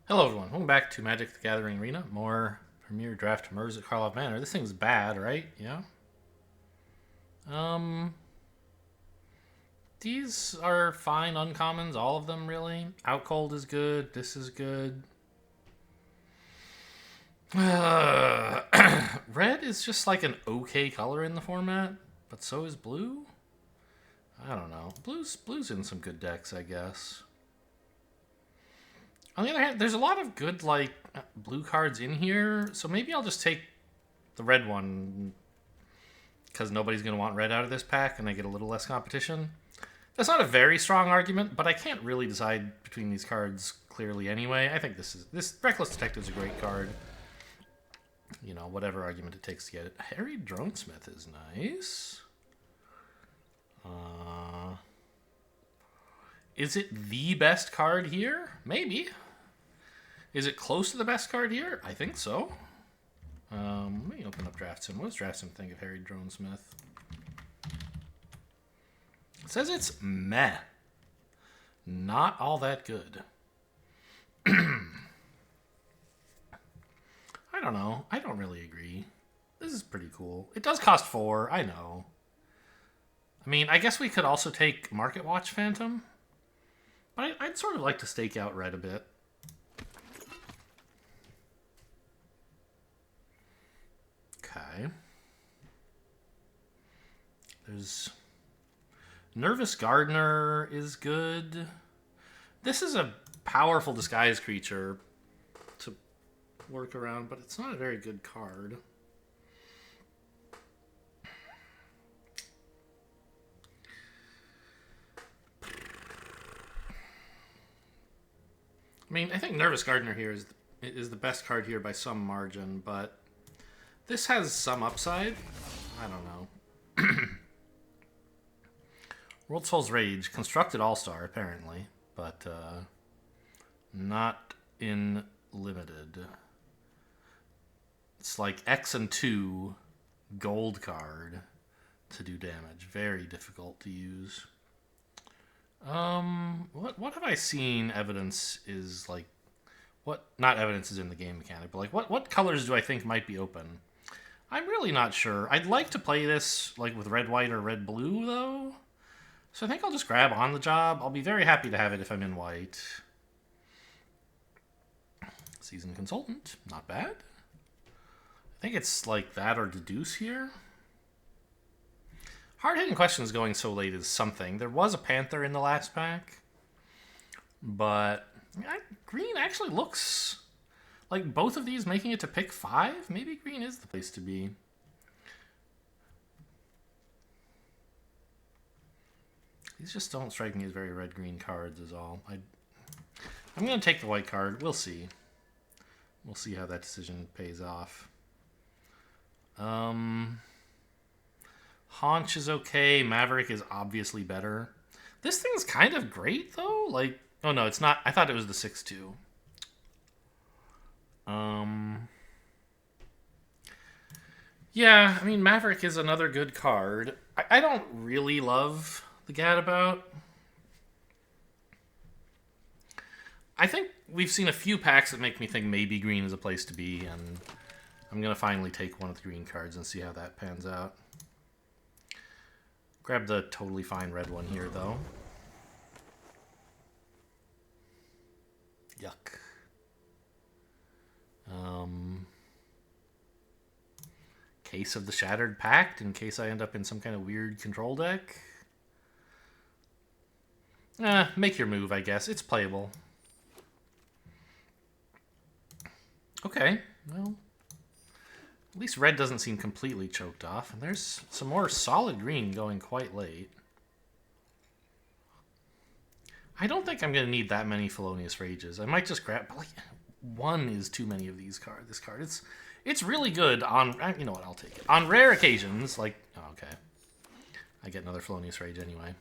Hello everyone, welcome back to Magic the Gathering Arena. More Premier Draft Murs at Karlov Manor. This thing's bad, right? Yeah. Um, these are fine uncommons, all of them really. Out Cold is good, this is good. Red is just like an okay color in the format, but so is blue. I don't know. Blue's in some good decks, I guess. On the other hand, there's a lot of good like blue cards in here, so maybe I'll just take the red one because nobody's going to want red out of this pack and I get a little less competition. That's not a very strong argument, but I can't really decide between these cards clearly anyway. I think this Reckless Detective is a great card. You know, whatever argument it takes to get it. Harried Dronesmith is nice. Is it the best card here? Maybe. Is it close to the best card here? I think so. Let me open up Draft Sim. What does Draft Sim think of Harried Dronesmith? It says it's meh. Not all that good. I don't know. I don't really agree. This is pretty cool. It does cost 4, I know. I mean, I guess we could also take Market Watch Phantom. But I'd sort of like to stake out red a bit. Okay. There's... Nervous Gardener is good. This is a powerful disguise creature to work around, but it's not a very good card. I mean, I think Nervous Gardener here is the best card here by some margin, but this has some upside. I don't know. World Soul's Rage, constructed All-Star, apparently, but not in limited. It's like X and 2 gold card to do damage. Very difficult to use. What have I seen evidence is like, what, not evidence is in the game mechanic, but like what colors do I think might be open? I'm really not sure. I'd like to play this like with red, white, or red, blue though. So I think I'll just grab On the Job. I'll be very happy to have it if I'm in white. Seasoned Consultant, not bad. I think it's like that or Deduce here. Hard-hitting questions going so late is something. There was a Panther in the last pack, but green actually looks like both of these making it to pick 5. Maybe green is the place to be. These just don't strike me as very red-green cards is all. I'm going to take the white card. We'll see. We'll see how that decision pays off. Haunch is okay. Maverick is obviously better. This thing's kind of great, though. Like, oh no, it's not. I thought it was the 6/2. Yeah, I mean, Maverick is another good card. I don't really love the Gadabout. I think we've seen a few packs that make me think maybe green is a place to be, and I'm going to finally take one of the green cards and see how that pans out. Grab the totally fine red one here, though. Yuck. Case of the Shattered Pact, in case I end up in some kind of weird control deck. Make your move, I guess. It's playable. Okay, well, at least red doesn't seem completely choked off, and there's some more solid green going quite late. I don't think I'm going to need that many Felonious Rages. I might just grab, but like, one is too many of these cards. This card, it's really good on, you know what, I'll take it. On rare occasions, like, oh, okay. I get another Felonious Rage anyway.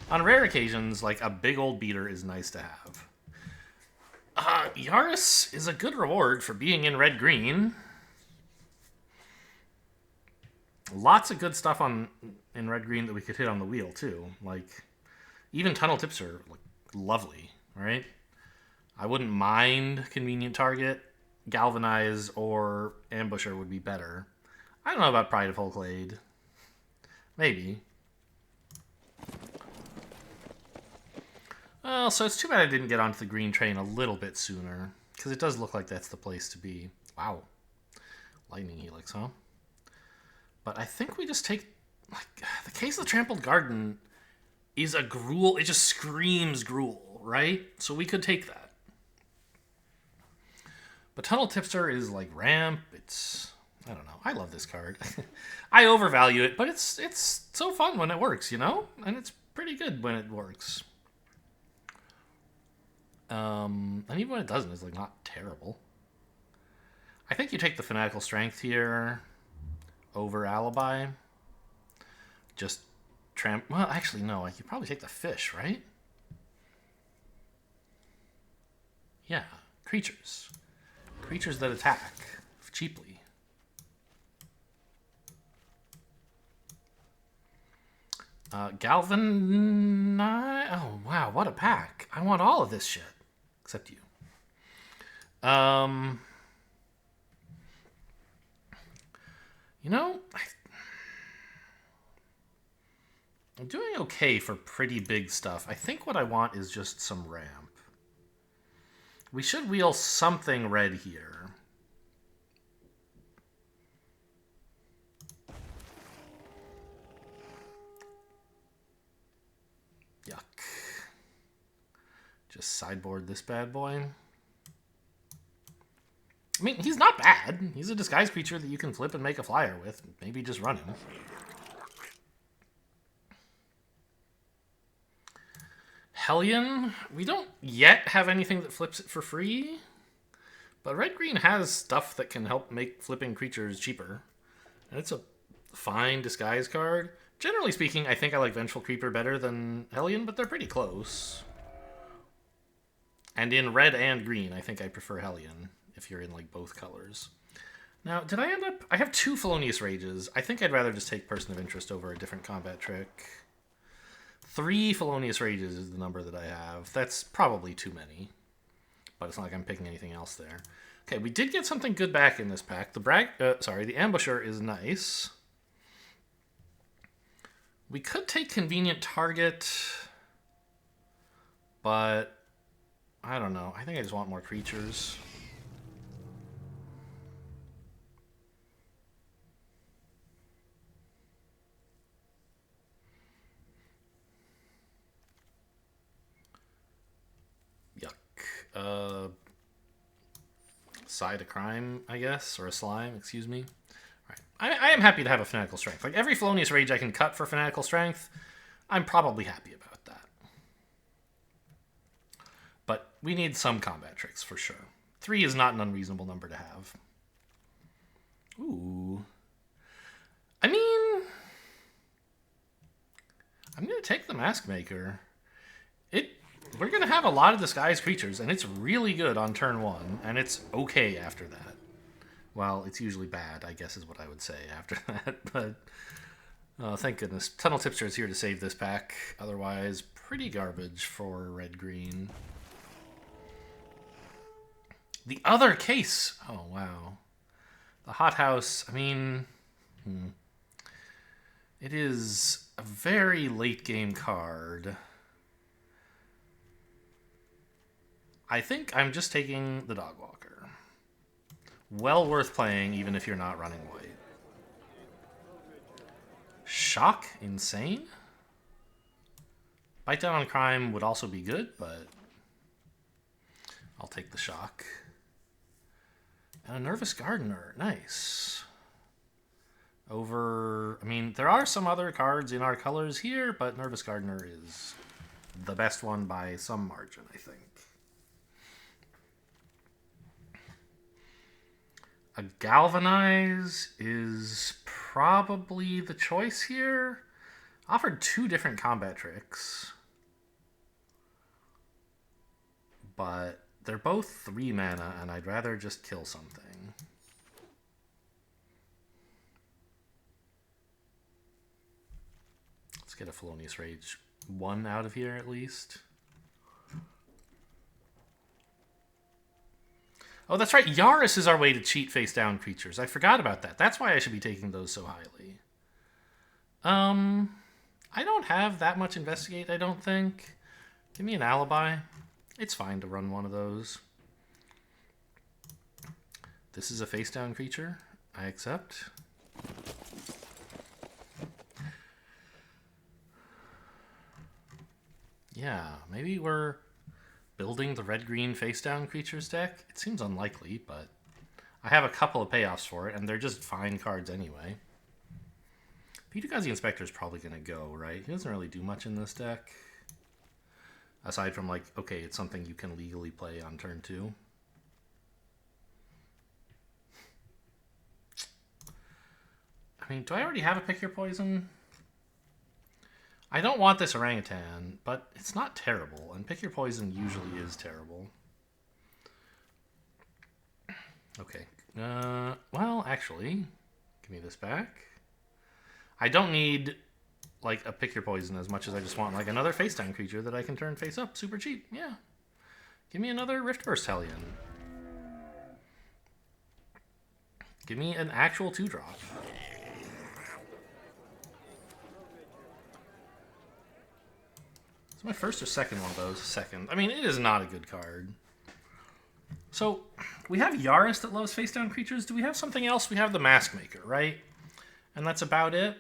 On rare occasions, like, a big old beater is nice to have. Yaris is a good reward for being in red-green. Lots of good stuff in red-green that we could hit on the wheel, too. Like, even Tunnel Tips are like, lovely, right? I wouldn't mind Convenient Target. Galvanize or Ambusher would be better. I don't know about Pride of Hulklade. Maybe. Well, so it's too bad I didn't get onto the green train a little bit sooner. Because it does look like that's the place to be. Wow. Lightning Helix, huh? But I think we just take... Like, the Case of the Trampled Garden is a Gruul. It just screams Gruul, right? So we could take that. But Tunnel Tipster is like ramp. It's... I don't know. I love this card. I overvalue it, but it's so fun when it works, you know? And it's pretty good when it works. And even when it doesn't, it's like not terrible. I think you take the Fanatical Strength here over Alibi. Just well, actually, no. You probably take the Fish, right? Yeah. Creatures. Creatures that attack cheaply. Galvanize. Oh, wow. What a pack. I want all of this shit. Except you. You know, I'm doing okay for pretty big stuff. I think what I want is just some ramp. We should wheel something red here. Yuck. Just sideboard this bad boy. I mean, he's not bad. He's a disguise creature that you can flip and make a flyer with. Maybe just run him. Hellion, we don't yet have anything that flips it for free, but red-green has stuff that can help make flipping creatures cheaper. And it's a fine disguise card. Generally speaking, I think I like Vengeful Creeper better than Hellion, but they're pretty close. And in red and green, I think I prefer Hellion, if you're in like both colors. Now, did I end up... I have 2 Felonious Rages. I think I'd rather just take Person of Interest over a different combat trick. 3 Felonious Rages is the number that I have. That's probably too many. But it's not like I'm picking anything else there. Okay, we did get something good back in this pack. The Ambusher is nice. We could take Convenient Target. But I don't know. I think I just want more creatures. Side a crime, I guess, or a slime, excuse me. All right. I am happy to have a Fanatical Strength. Like, every Felonious Rage I can cut for Fanatical Strength, I'm probably happy about that. But we need some combat tricks, for sure. 3 is not an unreasonable number to have. Ooh. I mean... I'm going to take the Mask Maker. We're going to have a lot of disguised creatures, and it's really good on turn 1, and it's okay after that. Well, it's usually bad, I guess is what I would say after that, but thank goodness. Tunnel Tipster is here to save this pack. Otherwise, pretty garbage for red-green. The other case! Oh, wow. The Hothouse, I mean... It is a very late-game card. I think I'm just taking the Dogwalker. Well worth playing, even if you're not running white. Shock? Insane? Bite Down on Crime would also be good, but I'll take the Shock. And a Nervous Gardener. Nice. Over... I mean, there are some other cards in our colors here, but Nervous Gardener is the best one by some margin, I think. A Galvanize is probably the choice here. Offered 2 different combat tricks. But they're both 3 mana, and I'd rather just kill something. Let's get a Felonious Rage 1 out of here at least. Oh, that's right. Yaris is our way to cheat face-down creatures. I forgot about that. That's why I should be taking those so highly. I don't have that much investigate, I don't think. Give me an alibi. It's fine to run one of those. This is a face-down creature. I accept. Yeah, maybe we're building the red-green face-down creatures deck. It seems unlikely, but I have a couple of payoffs for it, and they're just fine cards anyway. Pitukazi Inspector is probably going to go, right? He doesn't really do much in this deck. Aside from, like, okay, it's something you can legally play on turn 2. I mean, do I already have a Pick Your Poison? I don't want this orangutan, but it's not terrible, and Pick Your Poison usually is terrible. Okay. Well, actually, give me this back. I don't need, like, a Pick Your Poison as much as I just want, like, another face-down creature that I can turn face-up. Super cheap, yeah. Give me another Riftburst Hellion. Give me an actual 2-drop. Is my first or second one of those? Second. I mean, it is not a good card. So, we have Yaris that loves face-down creatures. Do we have something else? We have the Mask Maker, right? And that's about it.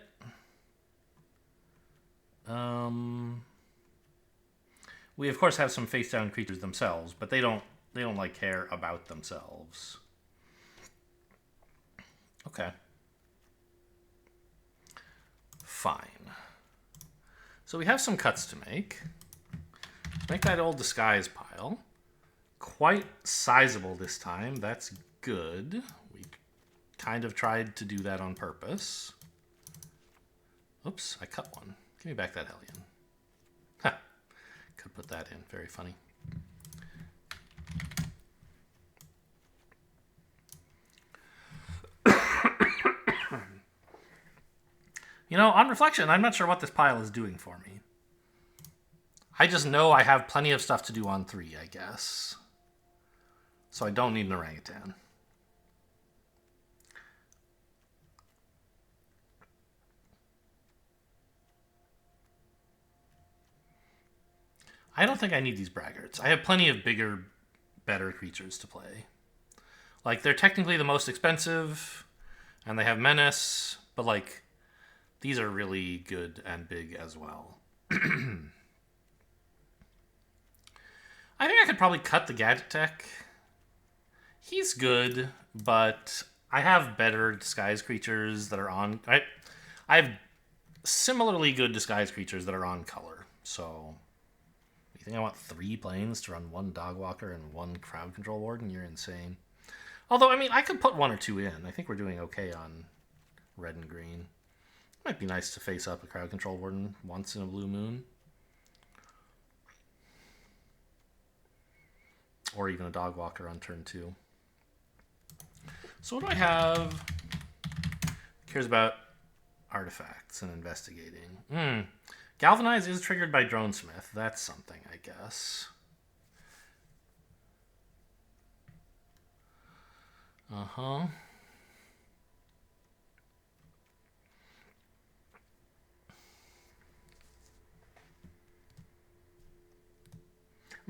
We of course have some face-down creatures themselves, but they don't like care about themselves. Okay. Fine. So we have some cuts to make. Make that old disguise pile. Quite sizable this time. That's good. We kind of tried to do that on purpose. Oops, I cut one. Give me back that Hellion. Ha! Could put that in. Very funny. You know, on reflection, I'm not sure what this pile is doing for me. I just know I have plenty of stuff to do on 3, I guess. So I don't need an orangutan. I don't think I need these braggarts. I have plenty of bigger, better creatures to play. Like, they're technically the most expensive, and they have menace, but, like, these are really good and big as well. I think I could probably cut the Gadget Tech. He's good, but I have better disguise creatures that are on... I have similarly good disguise creatures that are on color, so... You think I want 3 planes to run 1 Dogwalker and 1 Crowd Control Warden? You're insane. Although, I mean, I could put 1 or 2 in. I think we're doing okay on red and green. Might be nice to face up a Crowd Control Warden once in a blue moon. Or even a Dogwalker on turn 2. So what do I have? Cares about artifacts and investigating. Galvanize is triggered by Dronesmith. That's something, I guess. Uh-huh.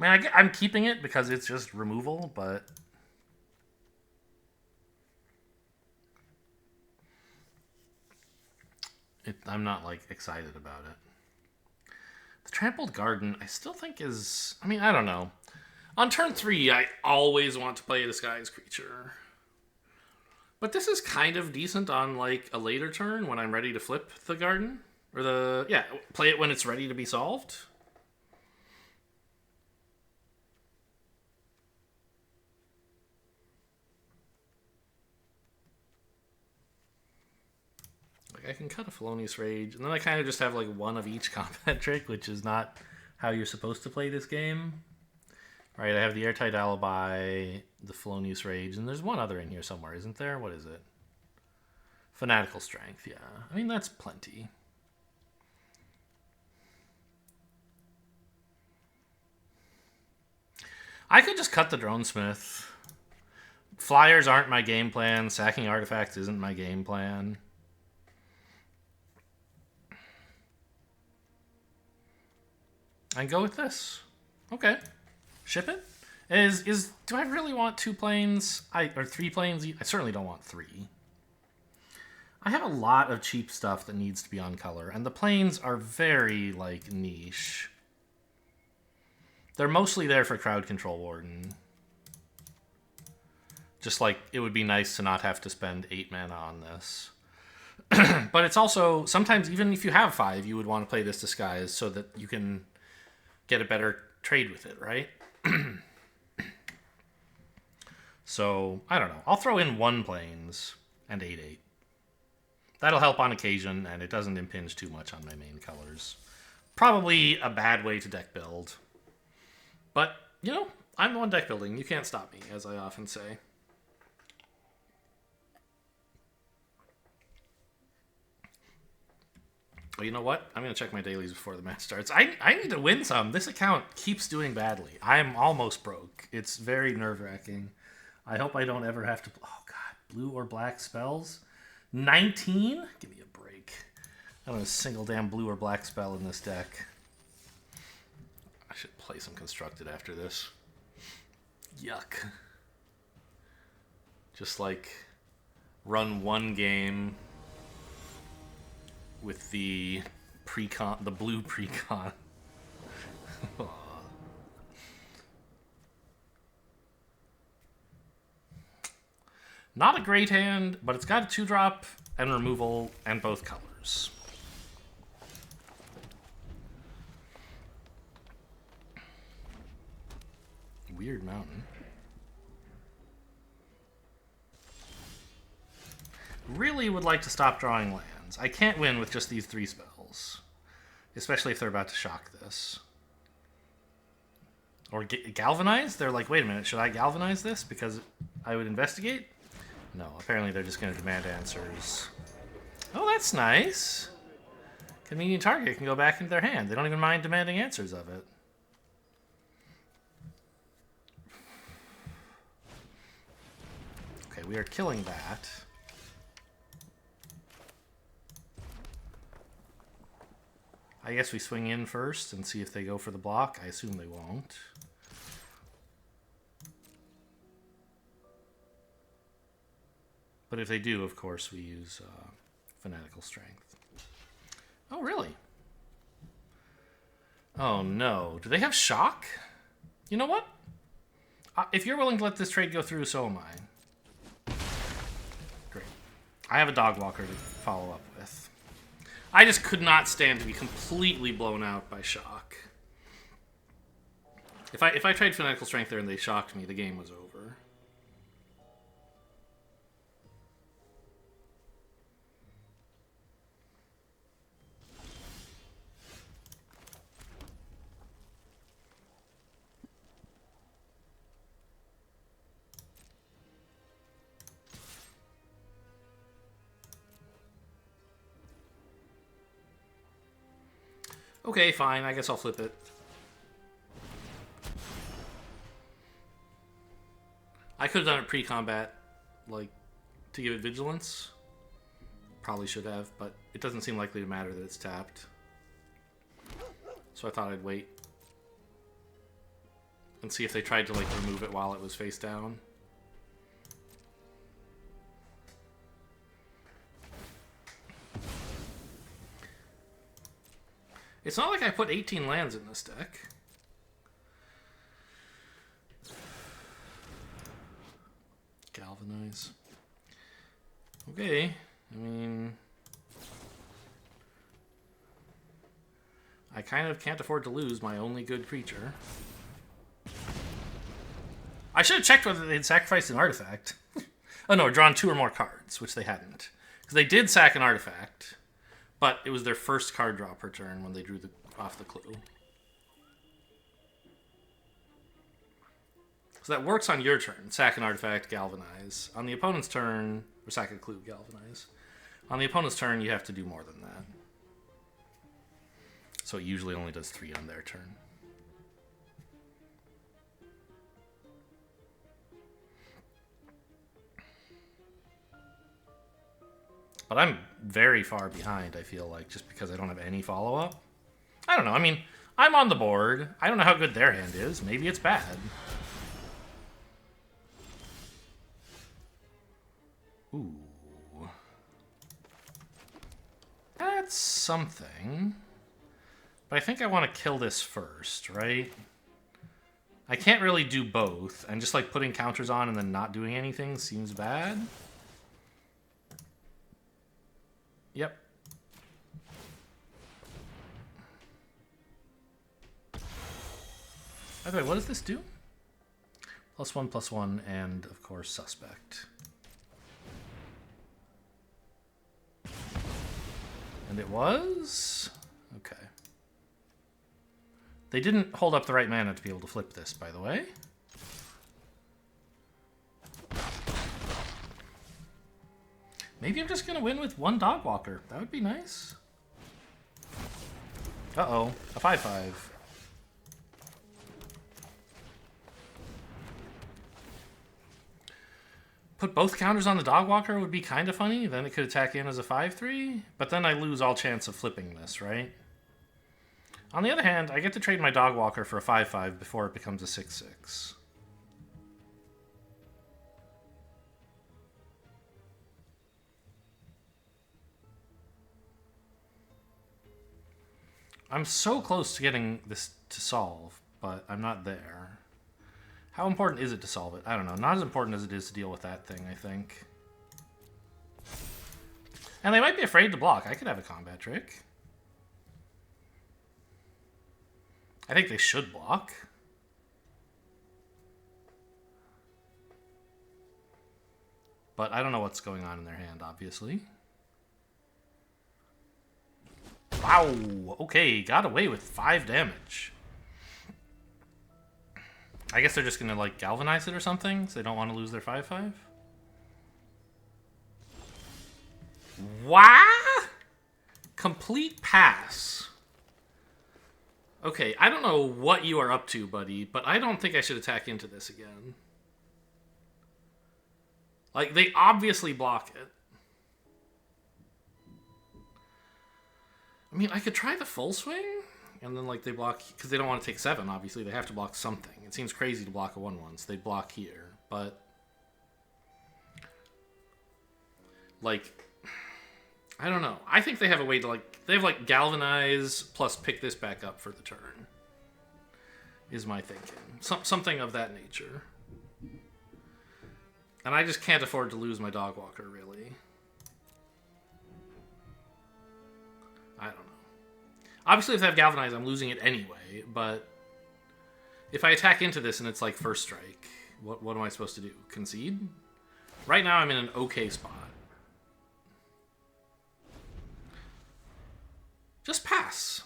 I mean, I'm keeping it because it's just removal, but... I'm not, like, excited about it. The Trampled Garden, I still think is... I mean, I don't know. On turn 3, I always want to play a Disguise Creature. But this is kind of decent on, like, a later turn when I'm ready to flip the garden. Or the... Yeah, play it when it's ready to be solved. I can cut a Felonious Rage, and then I kind of just have like 1 of each combat trick, which is not how you're supposed to play this game. Right, I have the Airtight Alibi, the Felonious Rage, and there's 1 other in here somewhere, isn't there? What is it? Fanatical Strength, yeah. I mean, that's plenty. I could just cut the Dronesmith. Flyers aren't my game plan. Sacking artifacts isn't my game plan. I go with this. Okay. Ship it? Do I really want 2 planes? Or 3 planes? I certainly don't want 3. I have a lot of cheap stuff that needs to be on color, and the planes are very, like, niche. They're mostly there for Crowd Control Warden. Just like, it would be nice to not have to spend 8 mana on this. But it's also, sometimes even if you have 5, you would want to play this disguise so that you can get a better trade with it, right? So, I don't know. I'll throw in 1 planes and 8/8. That'll help on occasion, and it doesn't impinge too much on my main colors. Probably a bad way to deck build. But, you know, I'm the one deck building. You can't stop me, as I often say. Well, you know what? I'm going to check my dailies before the match starts. I need to win some. This account keeps doing badly. I'm almost broke. It's very nerve-wracking. I hope I don't ever have to... Oh, God. Blue or black spells? 19? Give me a break. I don't have a single damn blue or black spell in this deck. I should play some Constructed after this. Yuck. Just, like, run 1 game with the precon, the blue precon. Not a great hand, but it's got a 2-drop and removal and both colors. Weird mountain. Really would like to stop drawing lands. I can't win with just these 3 spells. Especially if they're about to shock this. Or galvanize? They're like, wait a minute, should I galvanize this? Because I would investigate? No, apparently they're just going to demand answers. Oh, that's nice. Convenient target can go back into their hand. They don't even mind demanding answers of it. Okay, we are killing that. I guess we swing in first and see if they go for the block. I assume they won't. But if they do, of course, we use Fanatical Strength. Oh, really? Oh, no. Do they have Shock? You know what? If you're willing to let this trade go through, so am I. Great. I have a Dogwalker to follow up with. I just could not stand to be completely blown out by Shock. If I tried Fanatical Strength there and they shocked me, the game was over. Okay, fine. I guess I'll flip it. I could have done it pre-combat, like, to give it vigilance. Probably should have, but it doesn't seem likely to matter that it's tapped. So I thought I'd wait. And see if they tried to, like, remove it while it was face down. It's not like I put 18 lands in this deck. Galvanize. Okay, I mean... I kind of can't afford to lose my only good creature. I should have checked whether they'd sacrificed an artifact. Oh no, drawn 2 or more cards, which they hadn't. Because they did sack an artifact. But it was their first card draw per turn when they drew off the clue. So that works on your turn. Sack an artifact, galvanize. On the opponent's turn, or sack a clue, galvanize. On the opponent's turn, you have to do more than that. So it usually only does 3 on their turn. But I'm very far behind, I feel like, just because I don't have any follow-up. I don't know. I mean, I'm on the board. I don't know how good their hand is. Maybe it's bad. Ooh. That's something. But I think I want to kill this first, right? I can't really do both. And just like putting counters on and then not doing anything seems bad. Yep. By the way, what does this do? +1/+1, and of course, suspect. And it was? Okay. They didn't hold up the right mana to be able to flip this, by the way. Maybe I'm just going to win with one Dog Walker. That would be nice. Uh-oh. A 5/5. Put both counters on the Dog Walker would be kind of funny. Then it could attack in as a 5/3. But then I lose all chance of flipping this, right? On the other hand, I get to trade my Dog Walker for a 5/5 before it becomes a 6/6. I'm so close to getting this to solve, but I'm not there. How important is it to solve it? I don't know. Not as important as it is to deal with that thing, I think. And they might be afraid to block. I could have a combat trick. I think they should block. But I don't know what's going on in their hand, obviously. Wow, okay, got away with 5 damage. I guess they're just gonna, like, galvanize it or something, so they don't want to lose their 5/5. Wow! Complete pass. Okay, I don't know what you are up to, buddy, but I don't think I should attack into this again. Like, they obviously block it. I mean, I could try the full swing, and then, like, they block... Because they don't want to take 7, obviously. They have to block something. It seems crazy to block a 1/1, so they block here. But... like... I don't know. I think they have a way to, like... They have, like, galvanize plus pick this back up for the turn. Is my thinking. Something of that nature. And I just can't afford to lose my Dog Walker, really. I don't know. Obviously, if I have Galvanize, I'm losing it anyway, but... if I attack into this and it's, like, first strike, what am I supposed to do? Concede? Right now, I'm in an okay spot. Just pass.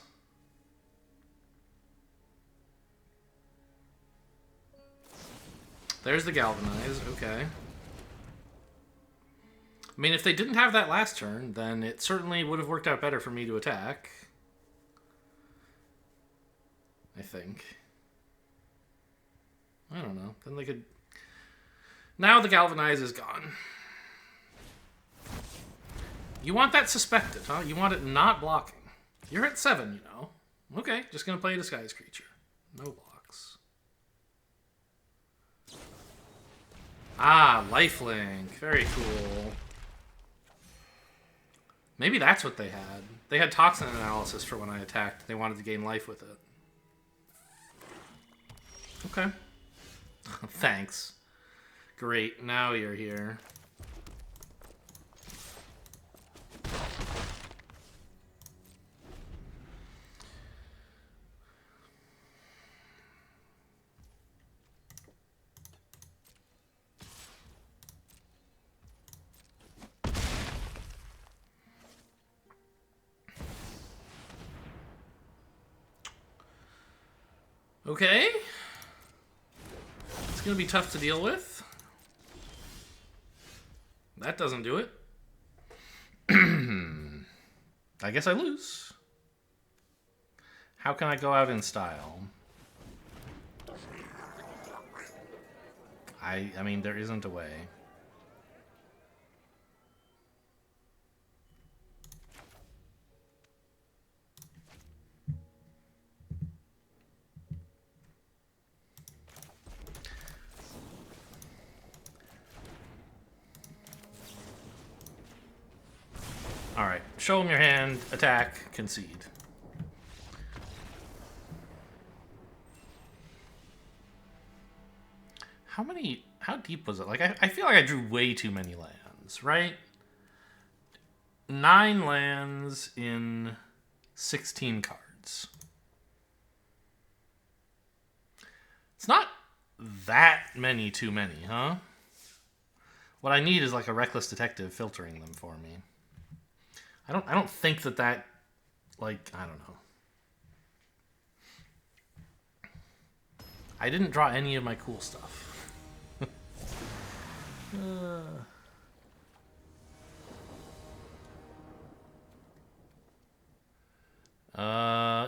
There's the Galvanize, okay. I mean, if they didn't have that last turn, then it certainly would have worked out better for me to attack. I think. I don't know. Then they could... now the Galvanize is gone. You want that suspected, huh? You want it not blocking. You're at 7, you know. Okay, just gonna play a Disguise Creature. No blocks. Ah, lifelink. Very cool. Maybe that's what they had. They had Toxin Analysis for when I attacked. They wanted to gain life with it. Okay. Thanks. Great, now you're here. Okay. It's going to be tough to deal with. That doesn't do it. I guess I lose. How can I go out in style? I mean, there isn't a way. Alright, show him your hand, attack, concede. How deep was it? Like, I feel like I drew way too many lands, right? 9 lands in 16 cards. It's not that many too many, huh? What I need is like a reckless detective filtering them for me. I don't think that like, I don't know. I didn't draw any of my cool stuff.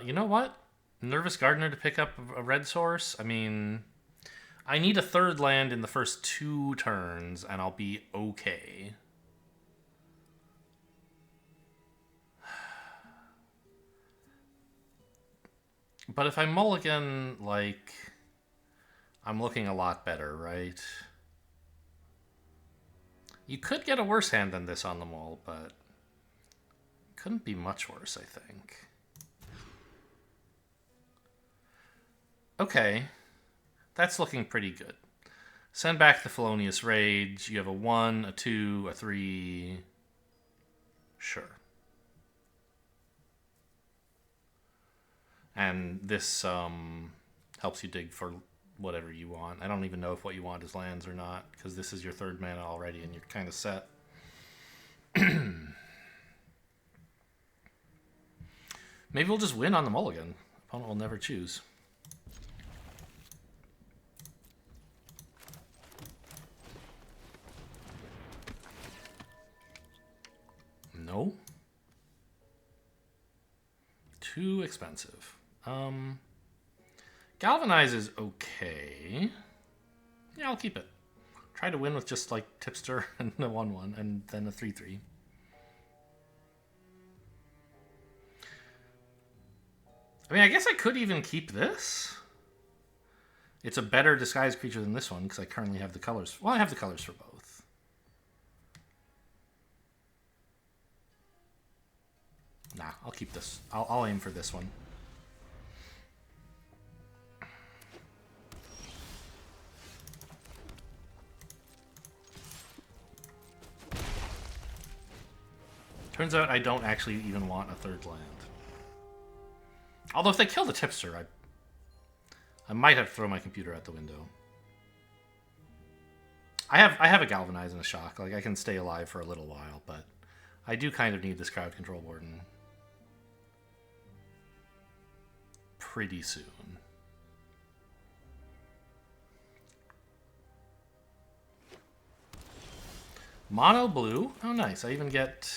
You know what? Nervous Gardener to pick up a red source? I mean, I need a 3rd land in the first 2 turns, and I'll be okay. But if I mulligan, like, I'm looking a lot better, right? You could get a worse hand than this on the mull, but couldn't be much worse, I think. Okay. That's looking pretty good. Send back the Felonious Rage. You have a 1, a 2, a 3. Sure. And this helps you dig for whatever you want. I don't even know if what you want is lands or not, because this is your 3rd mana already and you're kind of set. Maybe we'll just win on the mulligan. Opponent will never choose. No. Too expensive. Galvanize is okay. Yeah, I'll keep it. Try to win with just like Tipster and a 1/1 and then a 3/3. I mean, I guess I could even keep this. It's a better disguised creature than this one because I currently have the colors. Well, I have the colors for both. Nah, I'll keep this. I'll aim for this one. Turns out I don't actually even want a 3rd land. Although if they kill the Tipster, I might have to throw my computer out the window. I have a Galvanize and a Shock. Like, I can stay alive for a little while, but I do kind of need this Crowd Control Warden pretty soon. Mono blue? Oh, nice. I even get...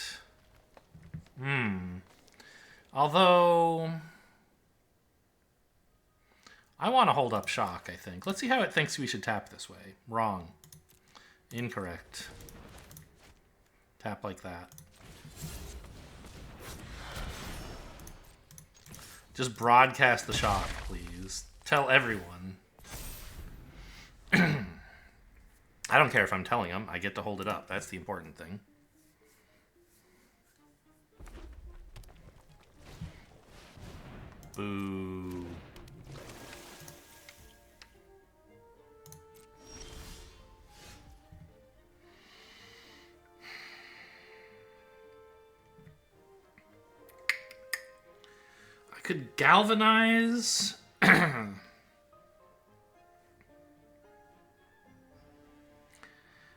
Although... I want to hold up Shock, I think. Let's see how it thinks we should tap this way. Wrong. Incorrect. Tap like that. Just broadcast the Shock, please. Tell everyone. I don't care if I'm telling them. I get to hold it up. That's the important thing. Boo. I could galvanize.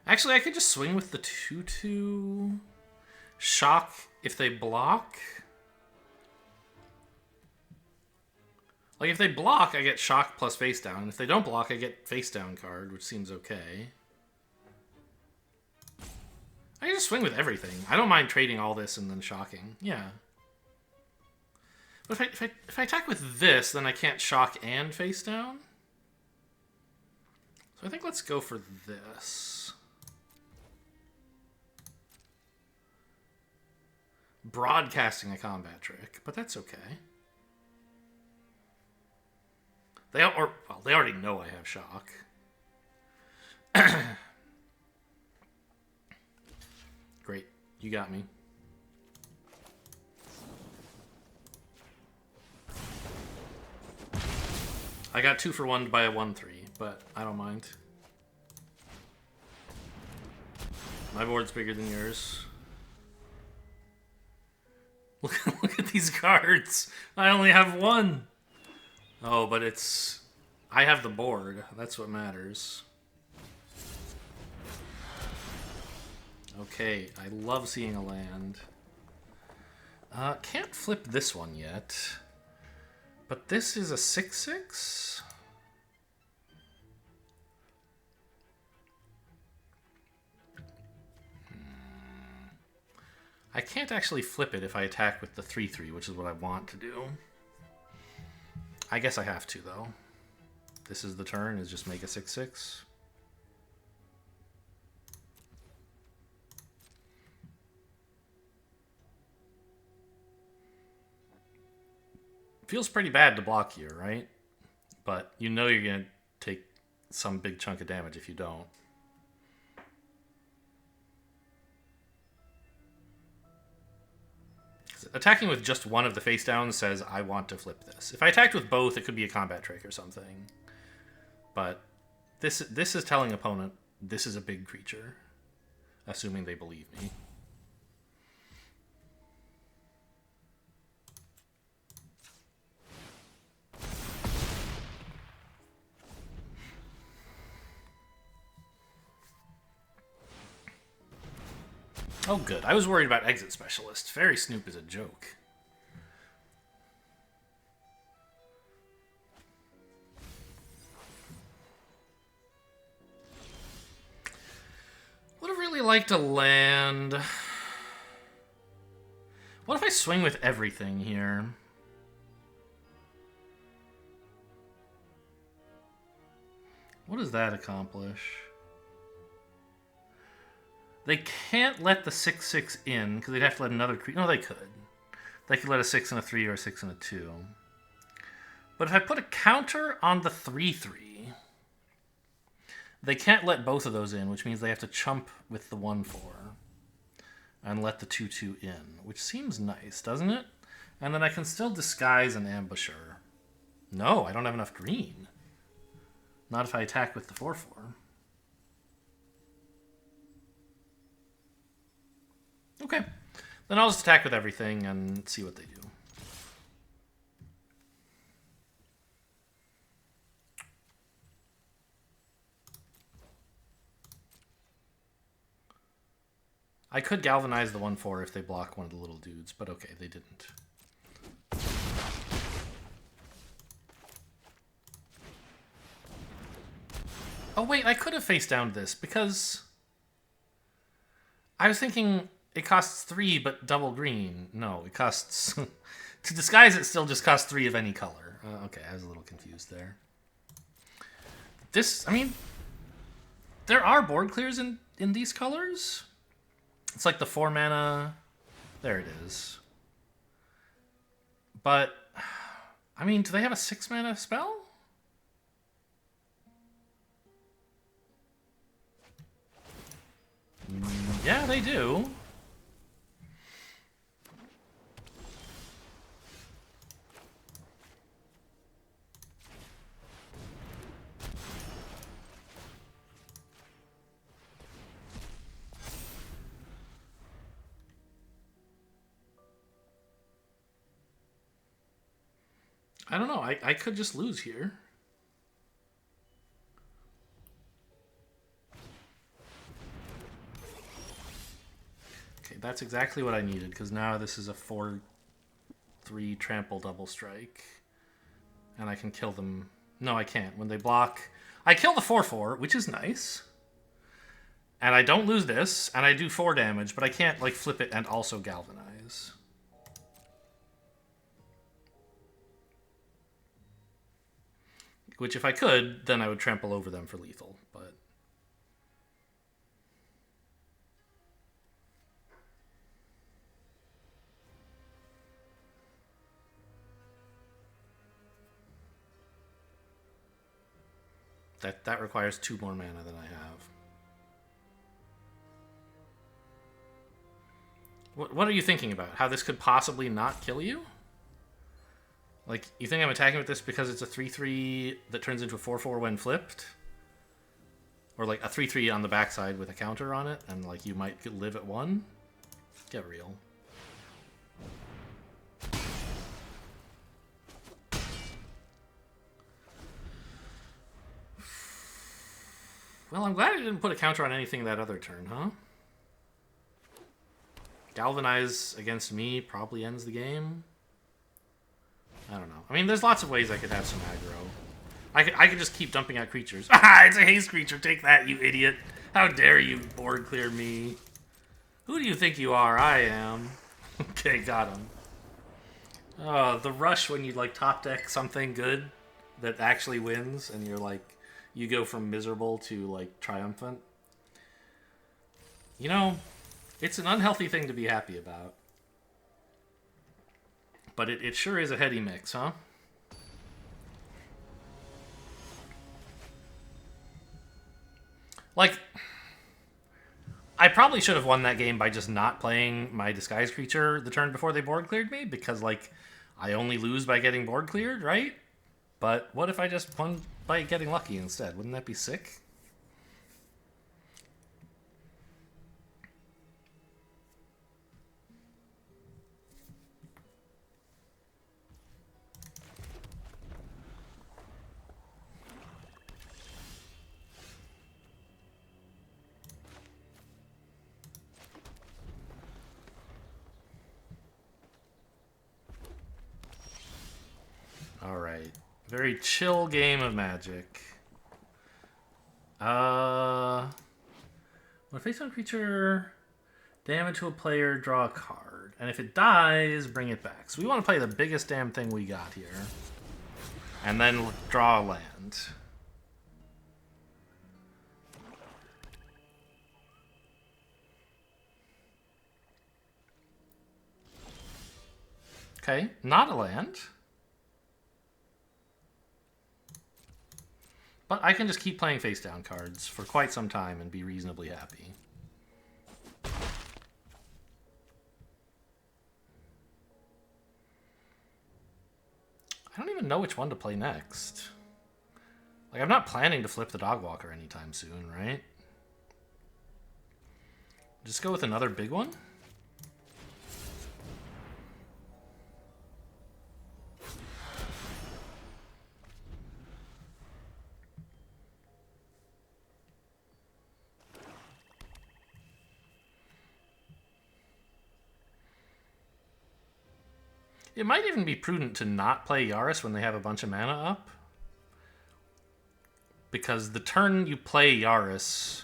Actually, I could just swing with the 2/2. Shock if they block. Like, if they block, I get Shock plus face down. If they don't block, I get face down card, which seems okay. I can just swing with everything. I don't mind trading all this and then shocking. Yeah. But if I attack with this, then I can't shock and face down. So I think let's go for this. Broadcasting a combat trick, but that's okay. They already know I have shock. Great, you got me. I got 2 for 1 by a 1-3, but I don't mind. My board's bigger than yours. Look at these cards. I only have 1. Oh, but it's... I have the board. That's what matters. Okay, I love seeing a land. Can't flip this one yet. But this is a 6/6? I can't actually flip it if I attack with the 3/3, which is what I want to do. I guess I have to, though. This is the turn, is just make a 6/6. Feels pretty bad to block here, right? But you know you're going to take some big chunk of damage if you don't. Attacking with just one of the face downs says, I want to flip this. If I attacked with both, it could be a combat trick or something. But this is telling opponent, this is a big creature. Assuming they believe me. Oh, good. I was worried about Exit Specialist. Fairy Snoop is a joke. Would have really liked to land... What if I swing with everything here? What does that accomplish? They can't let the 6/6 in, because they'd have to let another creature... No, they could. They could let a 6 and a 3 or a 6 and a 2. But if I put a counter on the 3/3, they can't let both of those in, which means they have to chump with the 1/4 and let the 2/2 in, which seems nice, doesn't it? And then I can still disguise an ambusher. No, I don't have enough green. Not if I attack with the 4/4. Okay, then I'll just attack with everything and see what they do. I could galvanize the 1/4 if they block one of the little dudes, but okay, they didn't. Oh wait, I could have face downed this because I was thinking it costs 3 but double green. No, it costs... to disguise it still just costs 3 of any color. Okay, I was a little confused there. This, I mean, there are board clears in these colors. It's like the 4 mana. There it is. But, I mean, do they have a 6 mana spell? Yeah, they do. I don't know. I could just lose here. Okay, that's exactly what I needed, because now this is a 4/3 trample double strike. And I can kill them. No, I can't. When they block... I kill the 4/4, which is nice. And I don't lose this, and I do 4 damage, but I can't, like, flip it and also galvanize. Which, if I could, then I would trample over them for lethal, but... That requires 2 more mana than I have. What are you thinking about? How this could possibly not kill you? Like, you think I'm attacking with this because it's a 3/3 that turns into a 4/4 when flipped? Or like a 3/3 on the backside with a counter on it, and like you might live at 1? Get real. Well, I'm glad I didn't put a counter on anything that other turn, huh? Galvanize against me probably ends the game. I don't know. I mean, there's lots of ways I could have some aggro. I could just keep dumping out creatures. Ah, it's a haste creature. Take that, you idiot. How dare you board clear me. Who do you think you are? I am. Okay, got him. Oh, the rush when you, like, top deck something good that actually wins, and you're, like, you go from miserable to, like, triumphant. You know, it's an unhealthy thing to be happy about. But it sure is a heady mix, huh? Like, I probably should have won that game by just not playing my disguise creature the turn before they board cleared me, because, like, I only lose by getting board cleared, right? But what if I just won by getting lucky instead? Wouldn't that be sick? Alright. Very chill game of Magic. When face on creature, damage to a player, draw a card. And if it dies, bring it back. So we want to play the biggest damn thing we got here. And then draw a land. Okay, not a land. But I can just keep playing face down cards for quite some time and be reasonably happy. I don't even know which one to play next. Like, I'm not planning to flip the Dogwalker anytime soon, right? Just go with another big one? It might even be prudent to not play Yaris when they have a bunch of mana up. Because the turn you play Yaris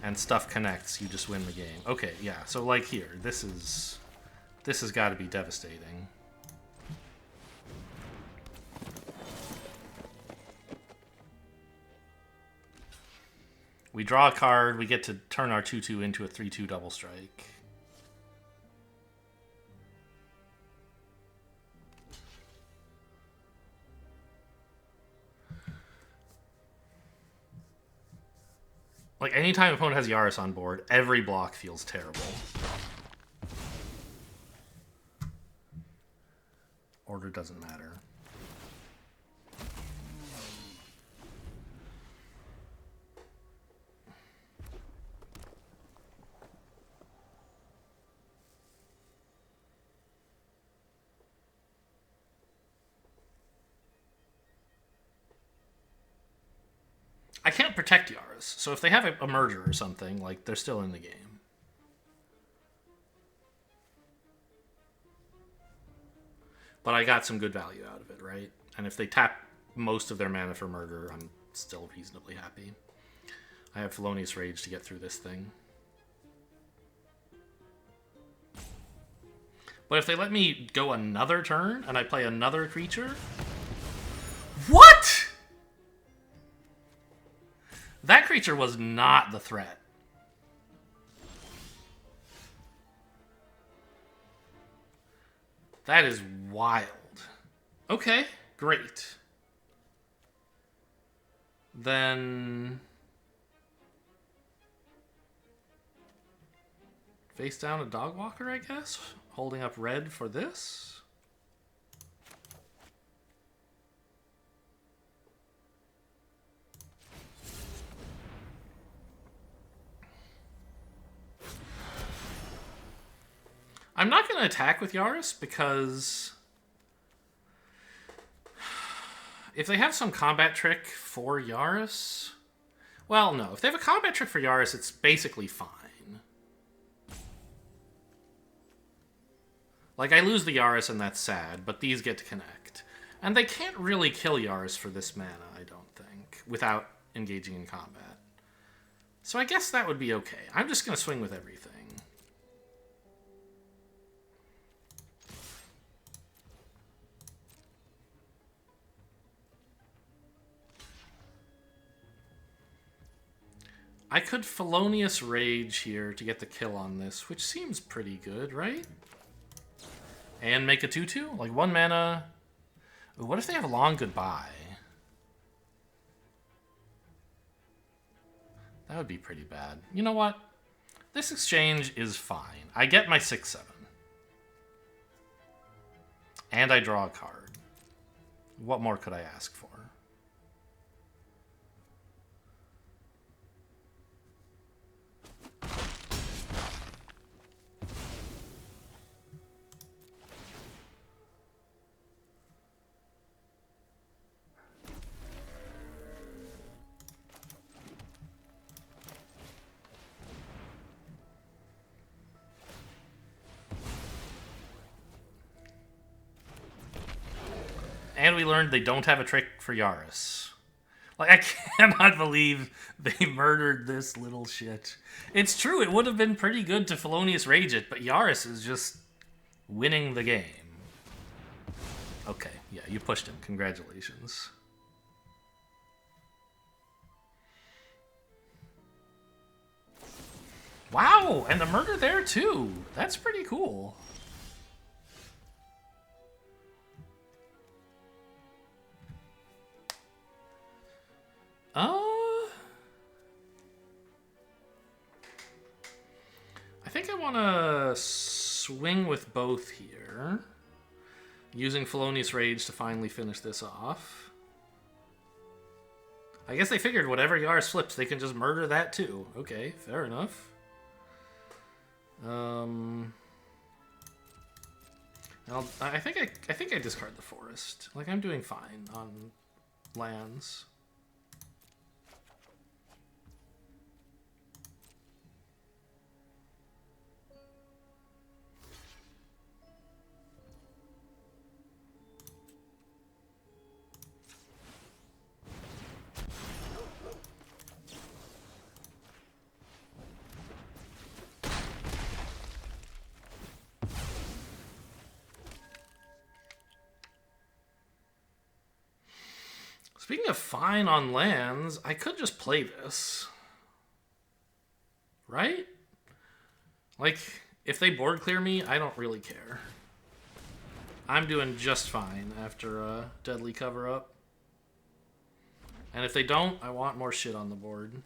and stuff connects, you just win the game. Okay, yeah, so like here, this has got to be devastating. We draw a card, we get to turn our 2/2 into a 3/2 double strike. Like, anytime an opponent has Yaris on board, every block feels terrible. Order doesn't matter. I can't protect Yaris, so if they have a merger or something, like, they're still in the game. But I got some good value out of it, right? And if they tap most of their mana for murder, I'm still reasonably happy. I have Felonious Rage to get through this thing. But if they let me go another turn and I play another creature... What?! That creature was not the threat. That is wild. Okay, great. Then... face down a Dogwalker, I guess? Holding up red for this? going to attack with Yaris because if they have some combat trick for Yaris... Well, no. If they have a combat trick for Yaris, it's basically fine. Like, I lose the Yaris and that's sad, but these get to connect. And they can't really kill Yaris for this mana, I don't think, without engaging in combat. So I guess that would be okay. I'm just going to swing with everything. I could Felonious Rage here to get the kill on this, which seems pretty good, right? And make a 2/2? Like 1 mana. Ooh, what if they have a long goodbye? That would be pretty bad. You know what? This exchange is fine. I get my 6/7. And I draw a card. What more could I ask for? And we learned they don't have a trick for Yaris. Like, I cannot believe they murdered this little shit. It's true, it would have been pretty good to Felonious Rage it, but Yaris is just winning the game. Okay, yeah, you pushed him. Congratulations. Wow, and the murder there too. That's pretty cool. I think I want to swing with both here. Using Felonious Rage to finally finish this off. I guess they figured whatever Yaris flips, they can just murder that too. Okay, fair enough. I think I discard the forest. Like, I'm doing fine on lands. Speaking of fine on lands, I could just play this. Right? Like, if they board clear me, I don't really care. I'm doing just fine after a Deadly Cover-Up. And if they don't, I want more shit on the board.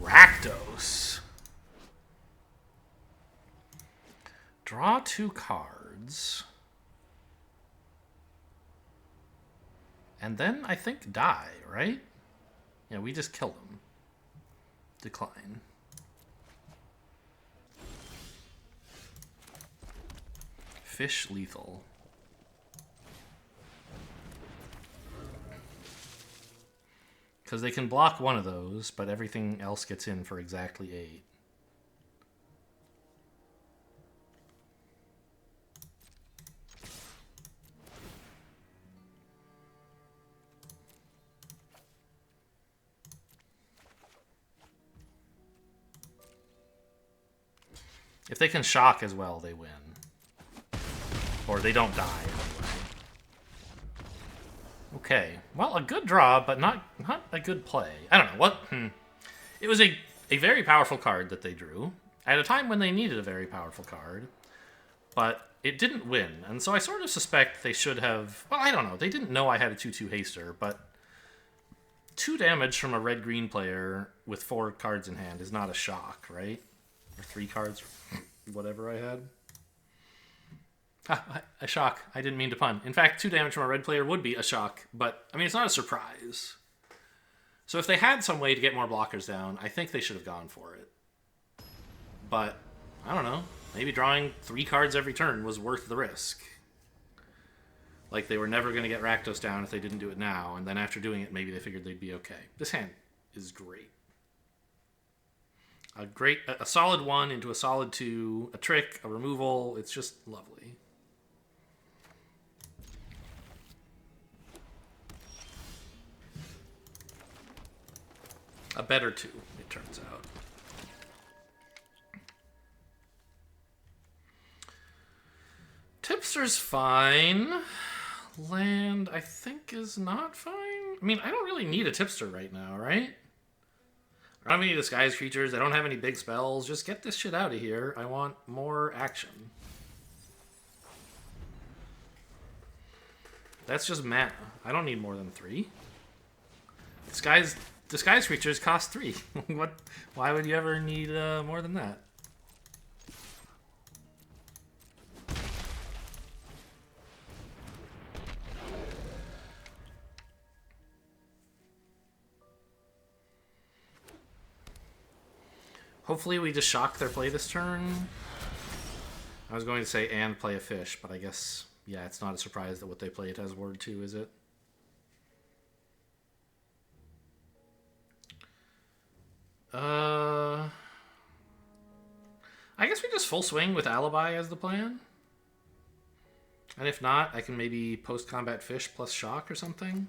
Rakdos. Draw 2 cards. And then, I think, die, right? Yeah, we just kill them. Decline. Fish lethal. Because they can block one of those, but everything else gets in for exactly 8. If they can shock as well, they win. Or they don't die. Anyway. Okay. Well, a good draw, but not a good play. I don't know. What? It was a very powerful card that they drew. At a time when they needed a very powerful card. But it didn't win. And so I sort of suspect they should have... Well, I don't know. They didn't know I had a 2/2 haster, but... 2 damage from a red-green player with 4 cards in hand is not a shock, right? Or 3 cards, whatever I had. A shock. I didn't mean to pun. In fact, 2 damage from a red player would be a shock, but, I mean, it's not a surprise. So if they had some way to get more blockers down, I think they should have gone for it. But I don't know. Maybe drawing 3 cards every turn was worth the risk. Like they were never going to get Rakdos down if they didn't do it now, and then after doing it, maybe they figured they'd be okay. This hand is great. A solid 1 into a solid 2, a trick, a removal. It's just lovely. A better 2, it turns out. Tipster's fine. Land, I think, is not fine. I mean, I don't really need a tipster right now, right? I don't have any disguise creatures. I don't have any big spells. Just get this shit out of here. I want more action. That's just mana. I don't need more than 3. Disguise creatures cost 3. What? Why would you ever need more than that? Hopefully we just shock their play this turn. I was going to say and play a fish, but I guess, yeah, it's not a surprise that what they play it has word 2, is it? I guess we just full swing with Alibi as the plan. And if not, I can maybe post-combat fish plus shock or something.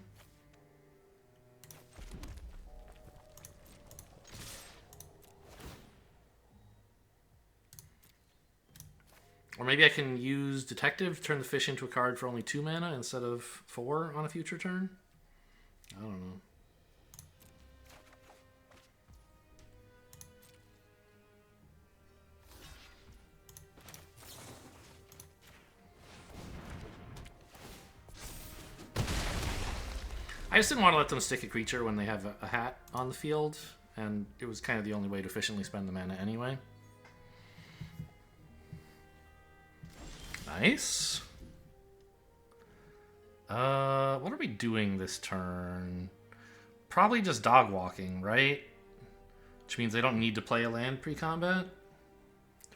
Or maybe I can use Detective, turn the fish into a card for only 2 mana instead of 4 on a future turn. I don't know. I just didn't want to let them stick a creature when they have a hat on the field, and it was kind of the only way to efficiently spend the mana anyway. Nice. What are we doing this turn? Probably just dog walking, right? Which means they don't need to play a land pre-combat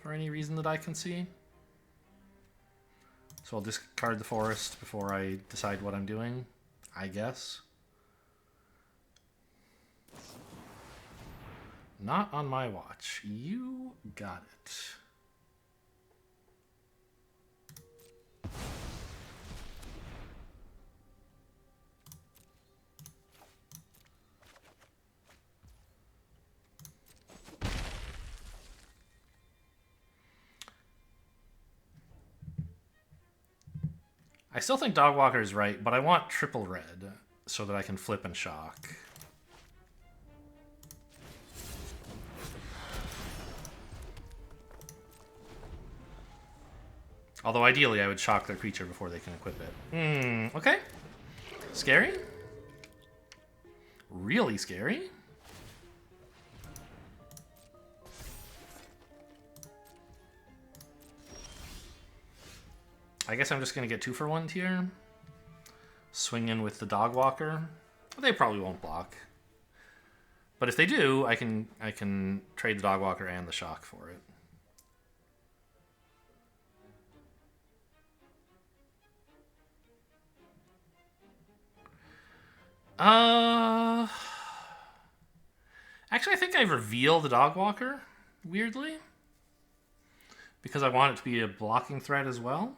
for any reason that I can see. So I'll discard the forest before I decide what I'm doing, I guess. Not on my watch. You got it. I still think Dogwalker is right, but I want triple red so that I can flip and shock. Although ideally I would shock their creature before they can equip it. Okay. Scary? Really scary? I guess I'm just going to get 2 for 1 here. Swing in with the Dogwalker. They probably won't block. But if they do, I can trade the Dogwalker and the shock for it. Actually, I think I reveal the Dogwalker, weirdly. Because I want it to be a blocking threat as well.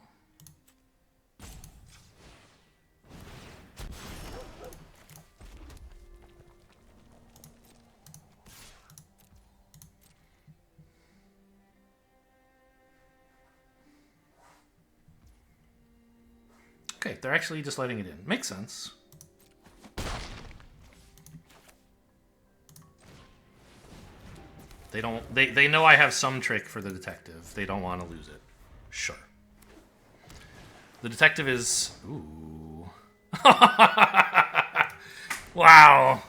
Okay, they're actually just letting it in. Makes sense. They know I have some trick for the detective. They don't want to lose it. Sure. The detective is... Ooh. Wow.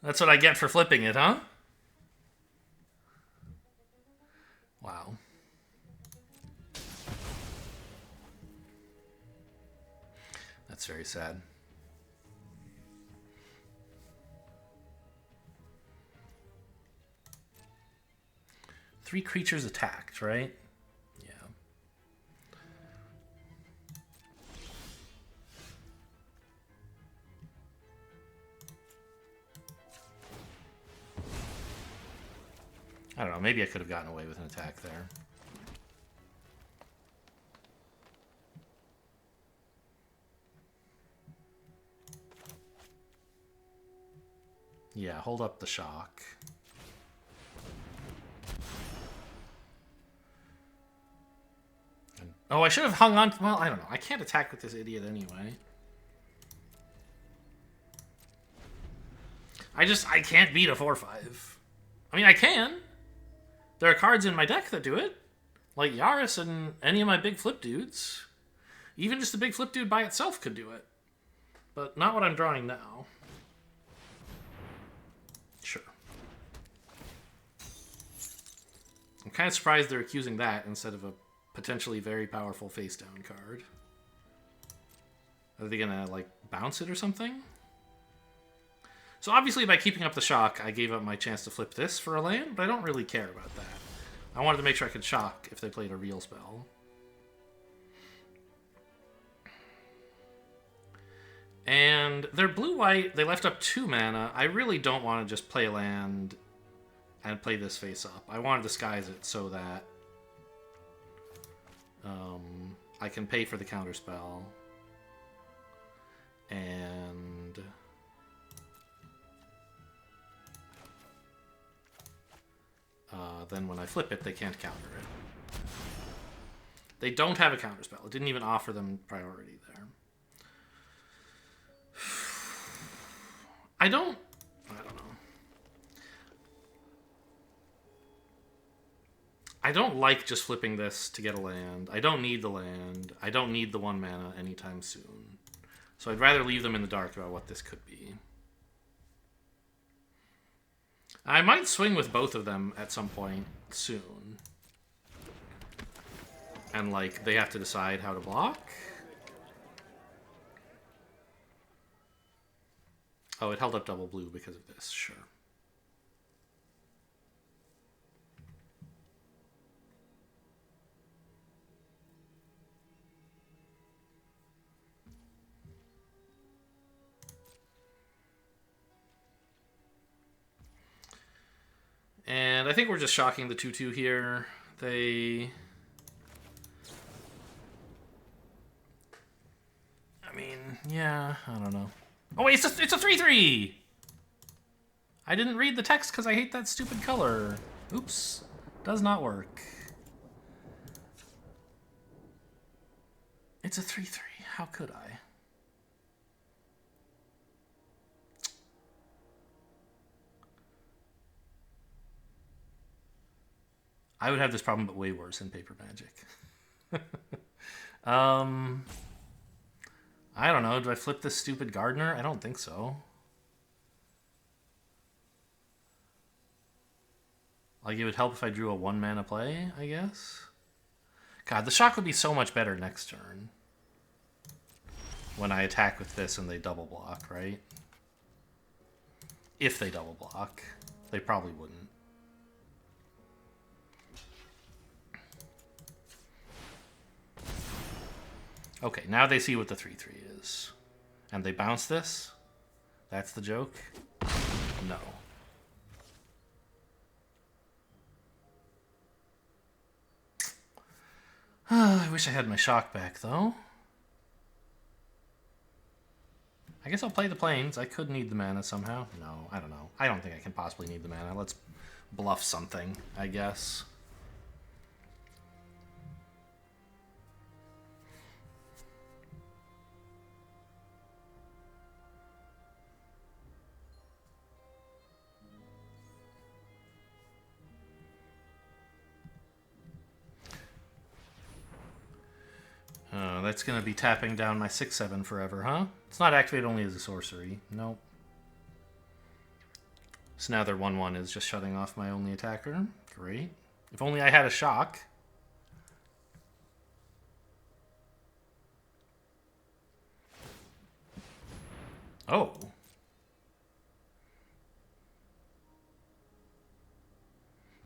That's what I get for flipping it, huh? Wow. That's very sad. 3 creatures attacked, right? Yeah. I don't know. Maybe I could have gotten away with an attack there. Yeah, hold up the shock. Oh, I should have hung on. Well, I don't know. I can't attack with this idiot anyway. I can't beat a 4/5. I mean, I can. There are cards in my deck that do it. Like Yaris and any of my big flip dudes. Even just the big flip dude by itself could do it. But not what I'm drawing now. Sure. I'm kind of surprised they're accusing that instead of a potentially very powerful face down card. Are they gonna, like, bounce it or something? So obviously by keeping up the shock, I gave up my chance to flip this for a land, but I don't really care about that. I wanted to make sure I could shock if they played a real spell. And they're blue-white. They left up 2 mana. I really don't want to just play a land and play this face up. I want to disguise it so that I can pay for the counterspell. And then when I flip it, they can't counter it. They don't have a counterspell. It didn't even offer them priority there. I don't know. I don't like just flipping this to get a land. I don't need the land. I don't need the 1 mana anytime soon. So I'd rather leave them in the dark about what this could be. I might swing with both of them at some point soon. And, like, they have to decide how to block. Oh, it held up double blue because of this, sure. And I think we're just shocking the 2/2 here. I mean, yeah, I don't know. Oh wait, it's a 3/3! I didn't read the text because I hate that stupid color. Oops. Does not work. It's a 3/3. How could I? I would have this problem, but way worse in Paper Magic. I don't know. Do I flip this stupid Gardener? I don't think so. Like, it would help if I drew a 1 mana play, I guess. God, the shock would be so much better next turn. When I attack with this and they double block, right? If they double block. They probably wouldn't. Okay, now they see what the 3/3 is. And they bounce this? That's the joke? No. I wish I had my shock back, though. I guess I'll play the plains. I could need the mana somehow. No, I don't know. I don't think I can possibly need the mana. Let's bluff something, I guess. That's going to be tapping down my 6/7 forever, huh? It's not activated only as a sorcery. Nope. So now their 1/1 is just shutting off my only attacker. Great. If only I had a shock. Oh.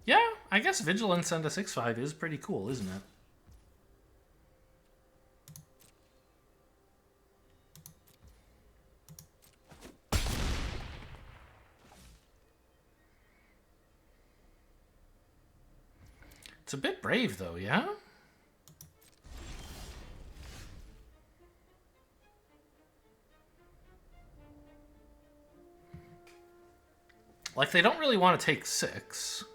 Yeah, I guess Vigilance and a 6/5 is pretty cool, isn't it? It's a bit brave, though, yeah? Like, they don't really want to take 6.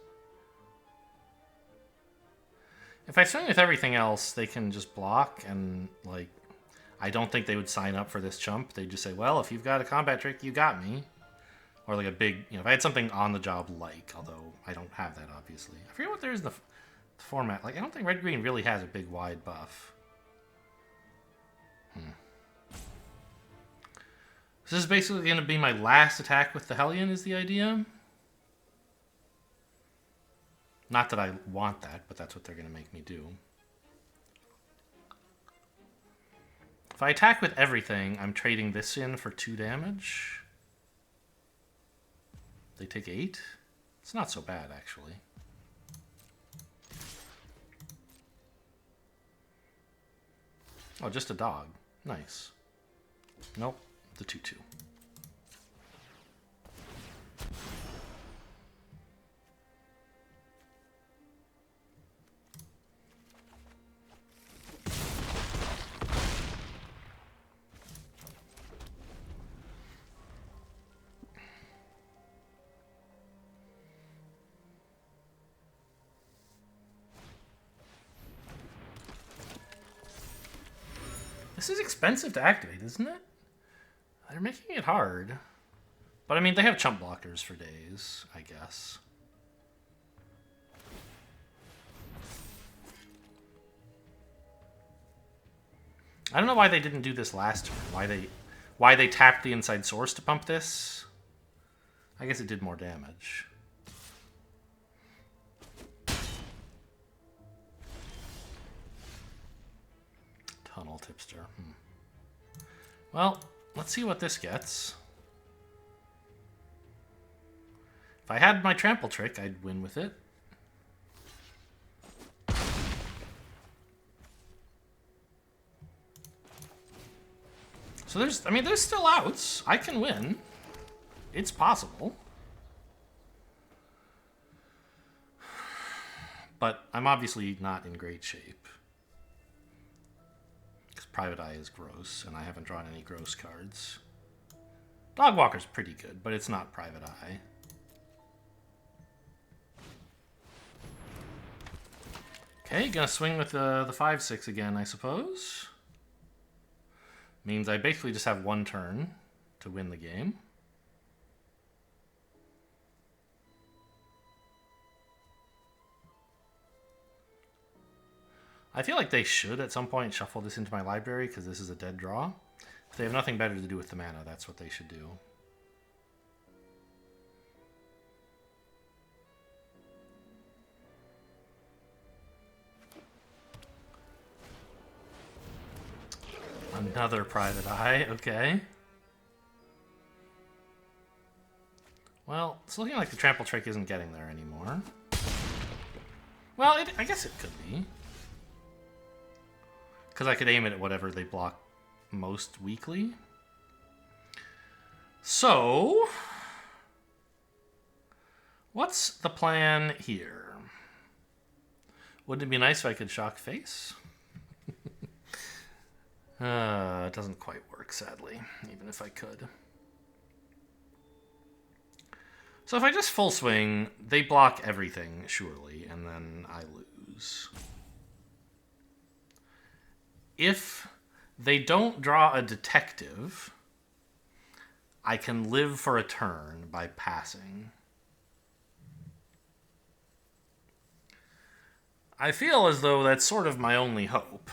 If I swing with everything else, they can just block, and, like, I don't think they would sign up for this chump. They'd just say, well, if you've got a combat trick, you got me. Or, like, a big, you know, if I had something on the job like, although I don't have that, obviously. I forget what there is in the format. Like, I don't think red-green really has a big, wide buff. This is basically going to be my last attack with the Hellion, is the idea. Not that I want that, but that's what they're going to make me do. If I attack with everything, I'm trading this in for 2 damage. They take 8. It's not so bad, actually. Oh, just a dog. Nice. Nope, the 2/2. This is expensive to activate, isn't it? They're making it hard. But I mean, they have chump blockers for days, I guess. I don't know why they didn't do this last turn. Why they tapped the inside source to pump this. I guess it did more damage. Tunnel tipster. Well, let's see what this gets. If I had my trample trick, I'd win with it. So there's still outs. I can win. It's possible. But I'm obviously not in great shape. Because Private Eye is gross, and I haven't drawn any gross cards. Dogwalker's pretty good, but it's not Private Eye. Okay, gonna swing with the 5/6 again, I suppose. Means I basically just have 1 turn to win the game. I feel like they should at some point shuffle this into my library because this is a dead draw. If they have nothing better to do with the mana, that's what they should do. Another Private Eye, okay. Well, it's looking like the trample trick isn't getting there anymore. Well, I guess it could be. Because I could aim it at whatever they block most weakly. So, what's the plan here? Wouldn't it be nice if I could shock face? It doesn't quite work, sadly, even if I could. So if I just full swing, they block everything, surely, and then I lose. If they don't draw a detective, I can live for a turn by passing. I feel as though that's sort of my only hope.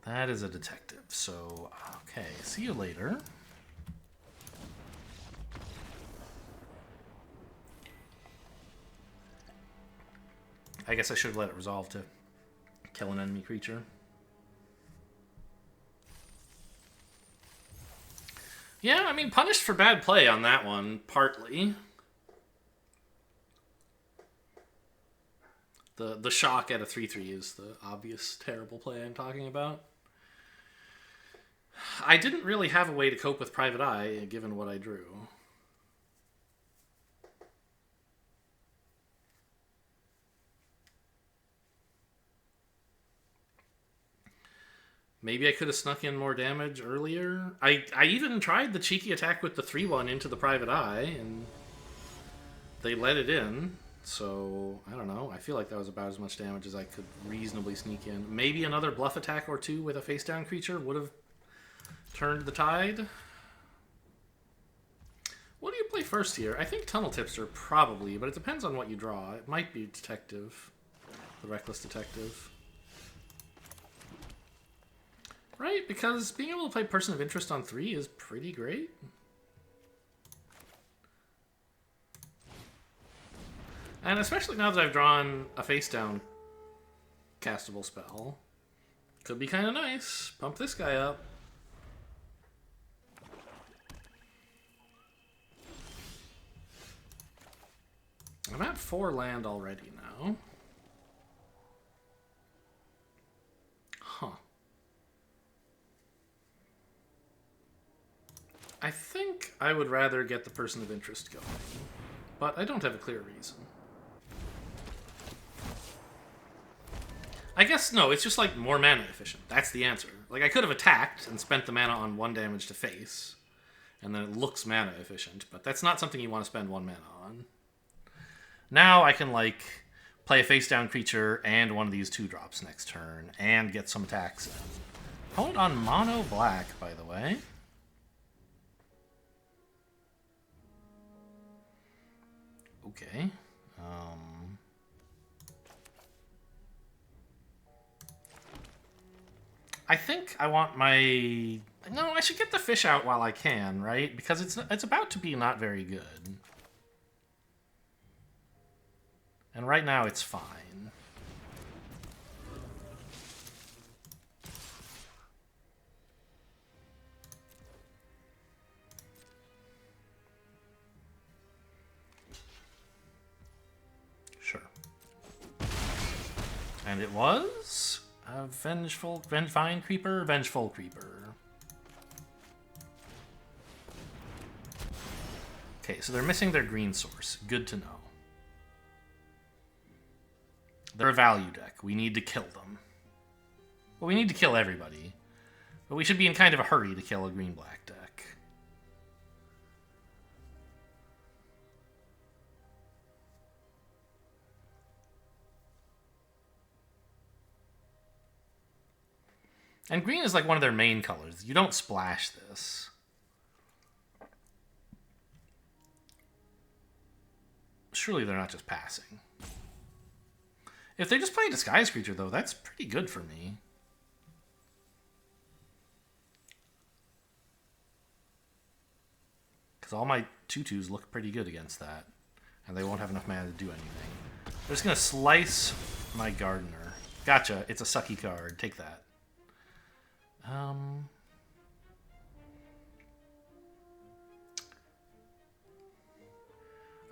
That is a detective, so, okay, see you later. I guess I should have let it resolve to kill an enemy creature. Yeah, I mean, punished for bad play on that one, partly. The shock at a 3/3 is the obvious terrible play I'm talking about. I didn't really have a way to cope with Private Eye, given what I drew. Maybe I could have snuck in more damage earlier. I even tried the cheeky attack with the 3/1 into the Private Eye, and they let it in. So, I don't know. I feel like that was about as much damage as I could reasonably sneak in. Maybe another bluff attack or two with a face-down creature would have turned the tide. What do you play first here? I think Tunnel Tipster, probably, but it depends on what you draw. It might be Detective. The Reckless Detective. Right? Because being able to play Person of Interest on 3 is pretty great. And especially now that I've drawn a face-down castable spell. Could be kind of nice. Pump this guy up. I'm at 4 land already now. Huh. I think I would rather get the Person of Interest going, but I don't have a clear reason. I guess, no, it's just like more mana efficient. That's the answer. Like, I could have attacked and spent the mana on 1 damage to face, and then it looks mana efficient, but that's not something you want to spend 1 mana on. Now I can, like, play a face-down creature and one of these 2-drops next turn, and get some attacks in. Opponent on mono black, by the way. Okay. I think I want my... No, I should get the fish out while I can, right? Because it's about to be not very good. And right now it's fine. Sure. And it was... a Vengeful Creeper. Okay, so they're missing their green source. Good to know. They're a value deck. We need to kill them. Well, we need to kill everybody. But we should be in kind of a hurry to kill a green-black deck. And green is like one of their main colors. You don't splash this. Surely they're not just passing. If they just play a Disguise Creature, though, that's pretty good for me. Because all my 2/2s look pretty good against that. And they won't have enough mana to do anything. They're just going to slice my Gardener. Gotcha, it's a sucky card. Take that.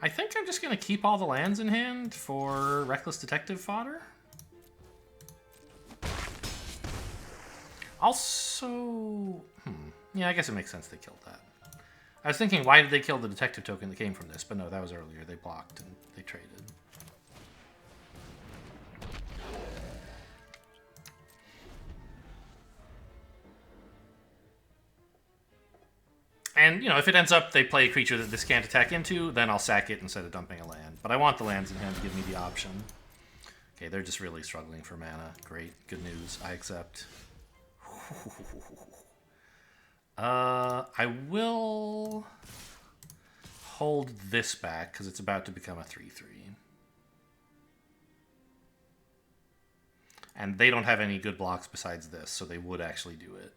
I think I'm just going to keep all the lands in hand for Reckless Detective fodder. Also... Yeah, I guess it makes sense they killed that. I was thinking, why did they kill the Detective token that came from this? But no, that was earlier. They blocked and they traded. And, you know, if it ends up they play a creature that this can't attack into, then I'll sack it instead of dumping a land. But I want the lands in hand to give me the option. Okay, they're just really struggling for mana. Great. Good news. I accept. I will hold this back because it's about to become a 3/3. And they don't have any good blocks besides this, so they would actually do it.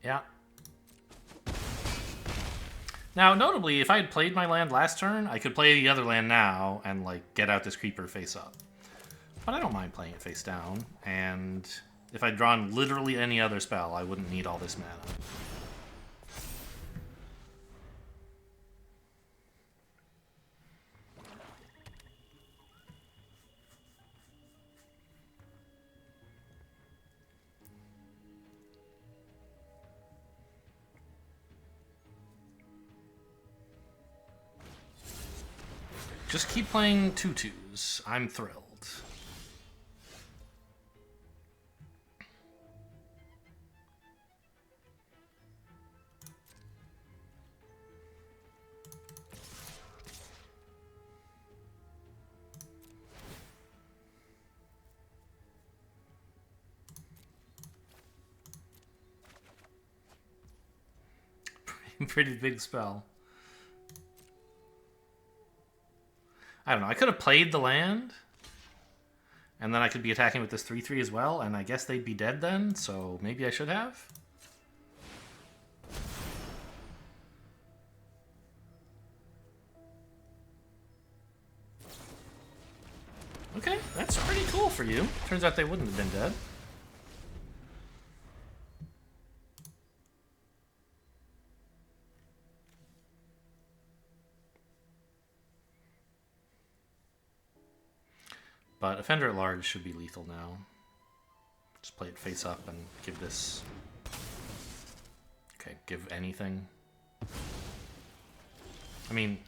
Yeah. Now, notably, if I had played my land last turn, I could play the other land now and, like, get out this creeper face up. But I don't mind playing it face down, and if I'd drawn literally any other spell, I wouldn't need all this mana. Just keep playing 2/2s. I'm thrilled. Pretty big spell. I don't know. I could have played the land, and then I could be attacking with this 3/3 as well, and I guess they'd be dead then, so maybe I should have. Okay, that's pretty cool for you. Turns out they wouldn't have been dead. But Offender at Large should be lethal now. Just play it face up and give this... Okay, give anything. I mean,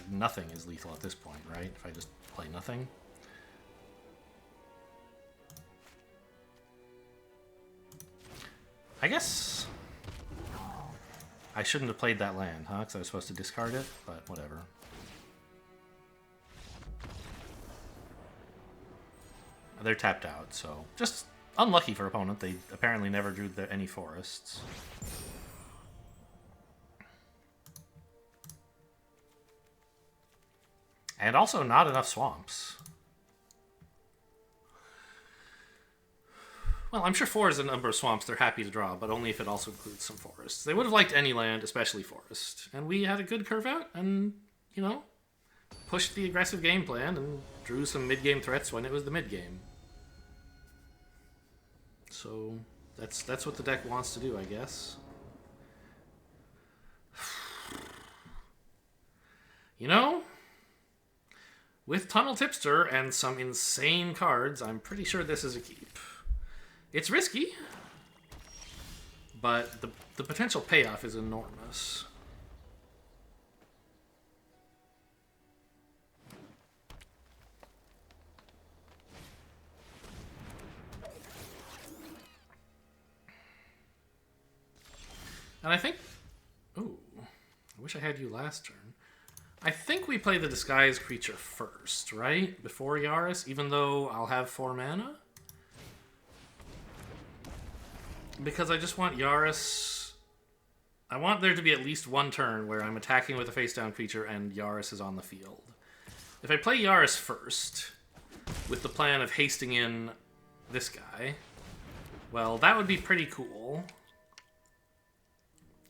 nothing is lethal at this point, right? If I just play nothing. I guess I shouldn't have played that land, huh? Because I was supposed to discard it, but whatever. They're tapped out, so just unlucky for opponent. They apparently never drew any forests. And also not enough swamps. Well, I'm sure 4 is a number of swamps they're happy to draw, but only if it also includes some forests. They would have liked any land, especially forest. And we had a good curve out and, you know, pushed the aggressive game plan and drew some mid-game threats when it was the mid-game. So that's what the deck wants to do, I guess. You know, with Tunnel Tipster and some insane cards, I'm pretty sure this is a keep. It's risky, but the potential payoff is enormous. And I think... Ooh, I wish I had you last turn. I think we play the Disguised Creature first, right? Before Yaris, even though I'll have 4 mana? Because I just want Yaris... I want there to be at least one turn where I'm attacking with a face-down creature and Yaris is on the field. If I play Yaris first, with the plan of hasting in this guy, well, that would be pretty cool.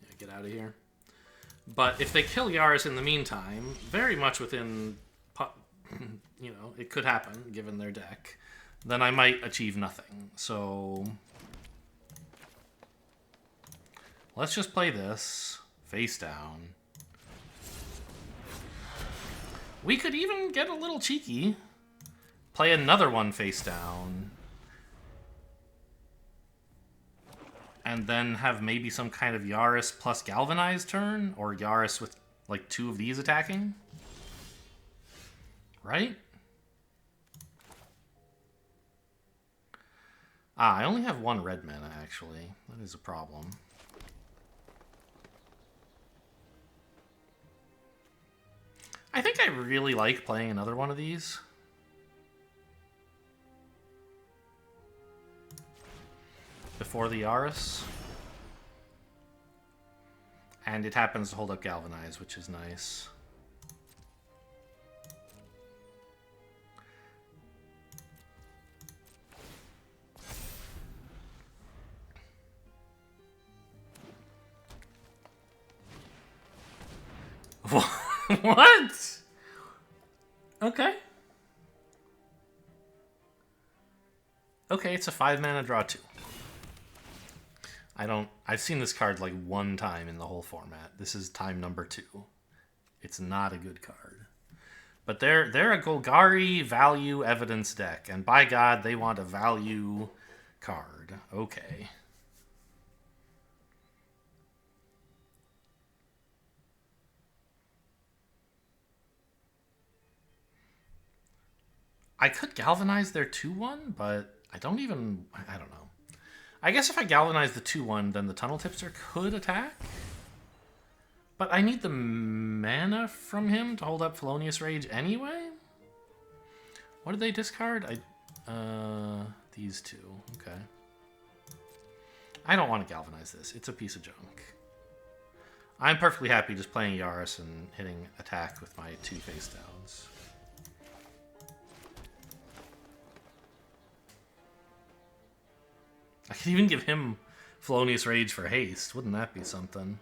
Yeah, get out of here. But if they kill Yaris in the meantime, very much within... You know, it could happen, given their deck. Then I might achieve nothing. So... let's just play this face down. We could even get a little cheeky. Play another one face down. And then have maybe some kind of Yaris plus Galvanize turn? Or Yaris with like 2 of these attacking? Right? Ah, I only have 1 red mana actually. That is a problem. I think I really like playing another one of these. Before the Yaris. And it happens to hold up Galvanize, which is nice. What? Okay. Okay, it's a 5-mana draw 2. I've seen this card like one time in the whole format. This is time number 2. It's not a good card. But they're a Golgari value evidence deck, and by God, they want a value card. Okay. I could galvanize their 2-1, but I don't know. I guess if I galvanize the 2-1, then the Tunnel Tipster could attack. But I need the mana from him to hold up Felonious Rage anyway? What did they discard? These two. Okay. I don't want to galvanize this. It's a piece of junk. I'm perfectly happy just playing Yaris and hitting attack with my 2 face downs. I could even give him Felonious Rage for haste. Wouldn't that be something?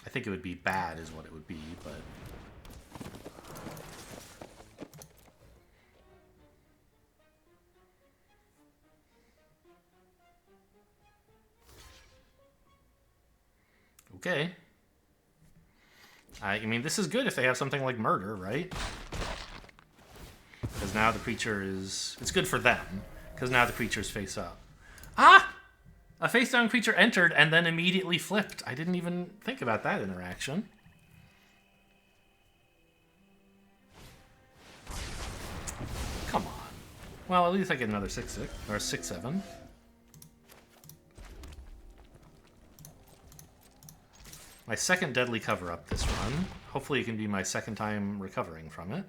I think it would be bad is what it would be, but... Okay. I mean, this is good if they have something like Murder, right? Because now the creature is... It's good for them, because now the creature's face up. Ah! A face-down creature entered and then immediately flipped. I didn't even think about that interaction. Come on. Well, at least I get another 6/6, or 6/7. My second deadly cover-up this run. Hopefully it can be my second time recovering from it.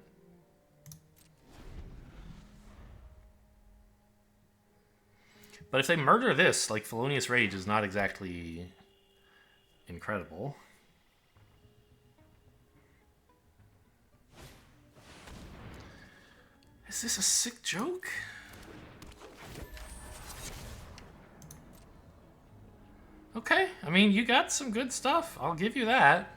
But if they murder this, like, Felonious Rage is not exactly incredible. Is this a sick joke? Okay, I mean, you got some good stuff. I'll give you that.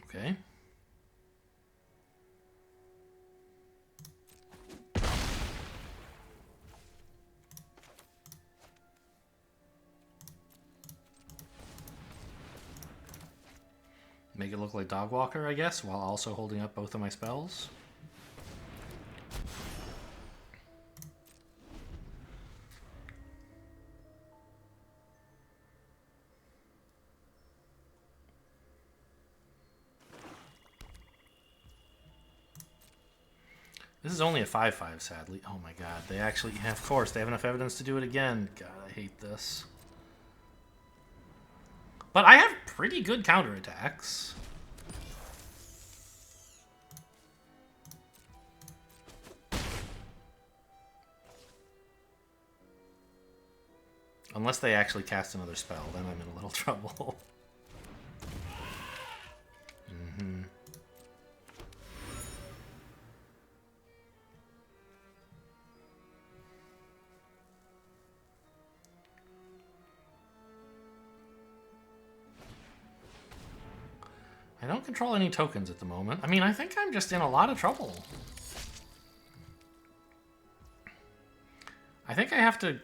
Okay. Make it look like Dogwalker, I guess, while also holding up both of my spells. This is only a 5/5, sadly. Oh my god, they actually... Yeah, of course, they have enough evidence to do it again. God, I hate this. But I have pretty good counterattacks. Unless they actually cast another spell, then I'm in a little trouble. Mm-hmm. I don't control any tokens at the moment. I mean, I think I'm just in a lot of trouble. I think I have to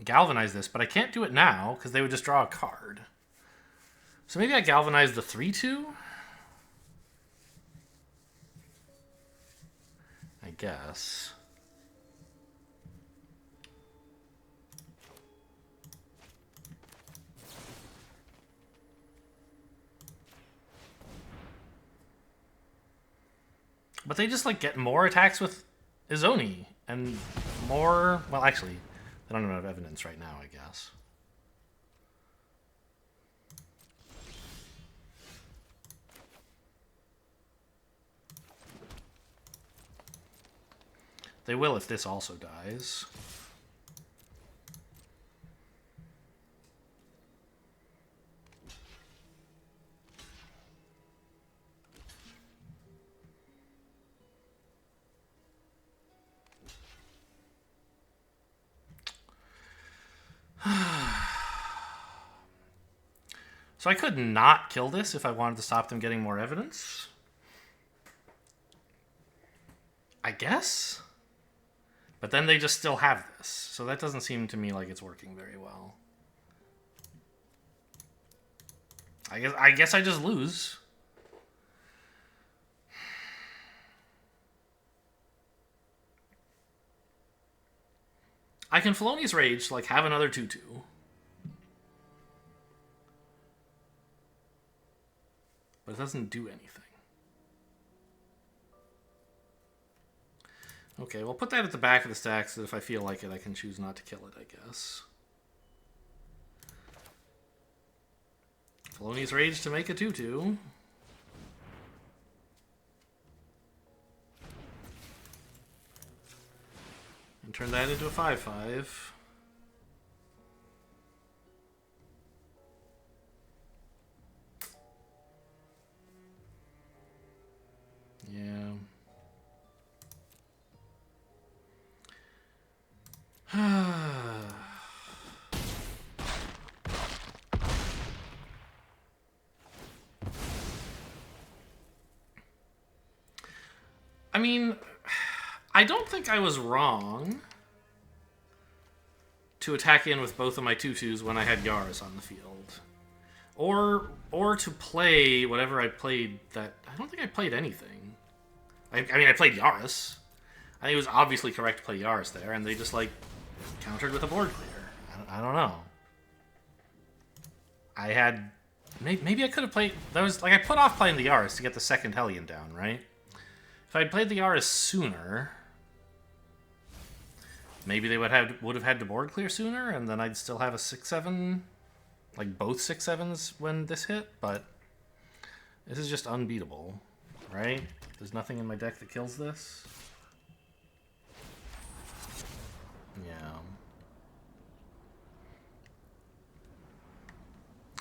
galvanize this, but I can't do it now because they would just draw a card. So maybe I galvanize the 3/2? I guess. But they just, like, get more attacks with Izoni. And more... Well, actually, they don't have enough evidence right now, I guess. They will if this also dies. So I could not kill this if I wanted to stop them getting more evidence. I guess? But then they just still have this. So that doesn't seem to me like it's working very well. I guess I just lose. I can Felonious Rage, like, have another 2/2. But it doesn't do anything. Okay, well, put that at the back of the stack so that if I feel like it, I can choose not to kill it, I guess. Felonious Rage to make a 2/2. And turn that into a 5/5. Yeah. I mean, I don't think I was wrong to attack in with both of my 2/2s when I had Yaris on the field. Or to play whatever I played that... I don't think I played anything. I mean, I played Yaris. I think it was obviously correct to play Yaris there, and they just, like, countered with a board clear. I don't know. I had... Maybe I could have played... That was like, I put off playing the Yaris to get the second Hellion down, right? If I'd played the Yaris sooner, maybe they would have had to board clear sooner, and then I'd still have a 6/7, like both 6/7s when this hit. But this is just unbeatable, right? There's nothing in my deck that kills this. Yeah.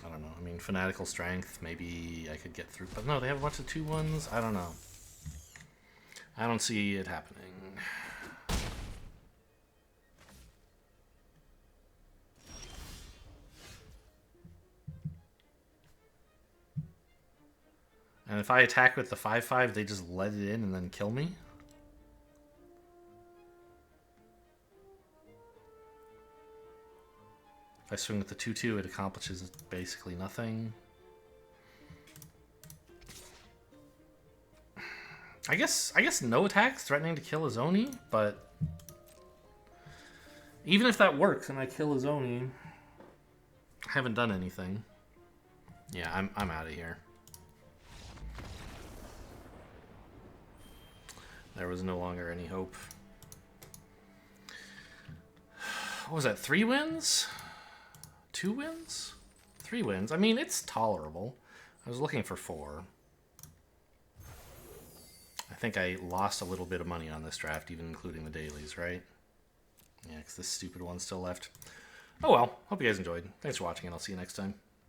I don't know. I mean, Fanatical Strength, maybe I could get through, but no, they have a bunch of 2/1s. I don't know. I don't see it happening. And if I attack with the 5/5, they just let it in and then kill me? If I swing with the 2/2, it accomplishes basically nothing. I guess no attacks threatening to kill a Zoni, but even if that works and I kill a Zoni, I haven't done anything. Yeah, I'm out of here. There was no longer any hope. What was that, 3 wins? 2 wins? 3 wins? I mean, it's tolerable. I was looking for 4. I think I lost a little bit of money on this draft, even including the dailies, right? Yeah, because this stupid one's still left. Oh well, hope you guys enjoyed. Thanks for watching, and I'll see you next time.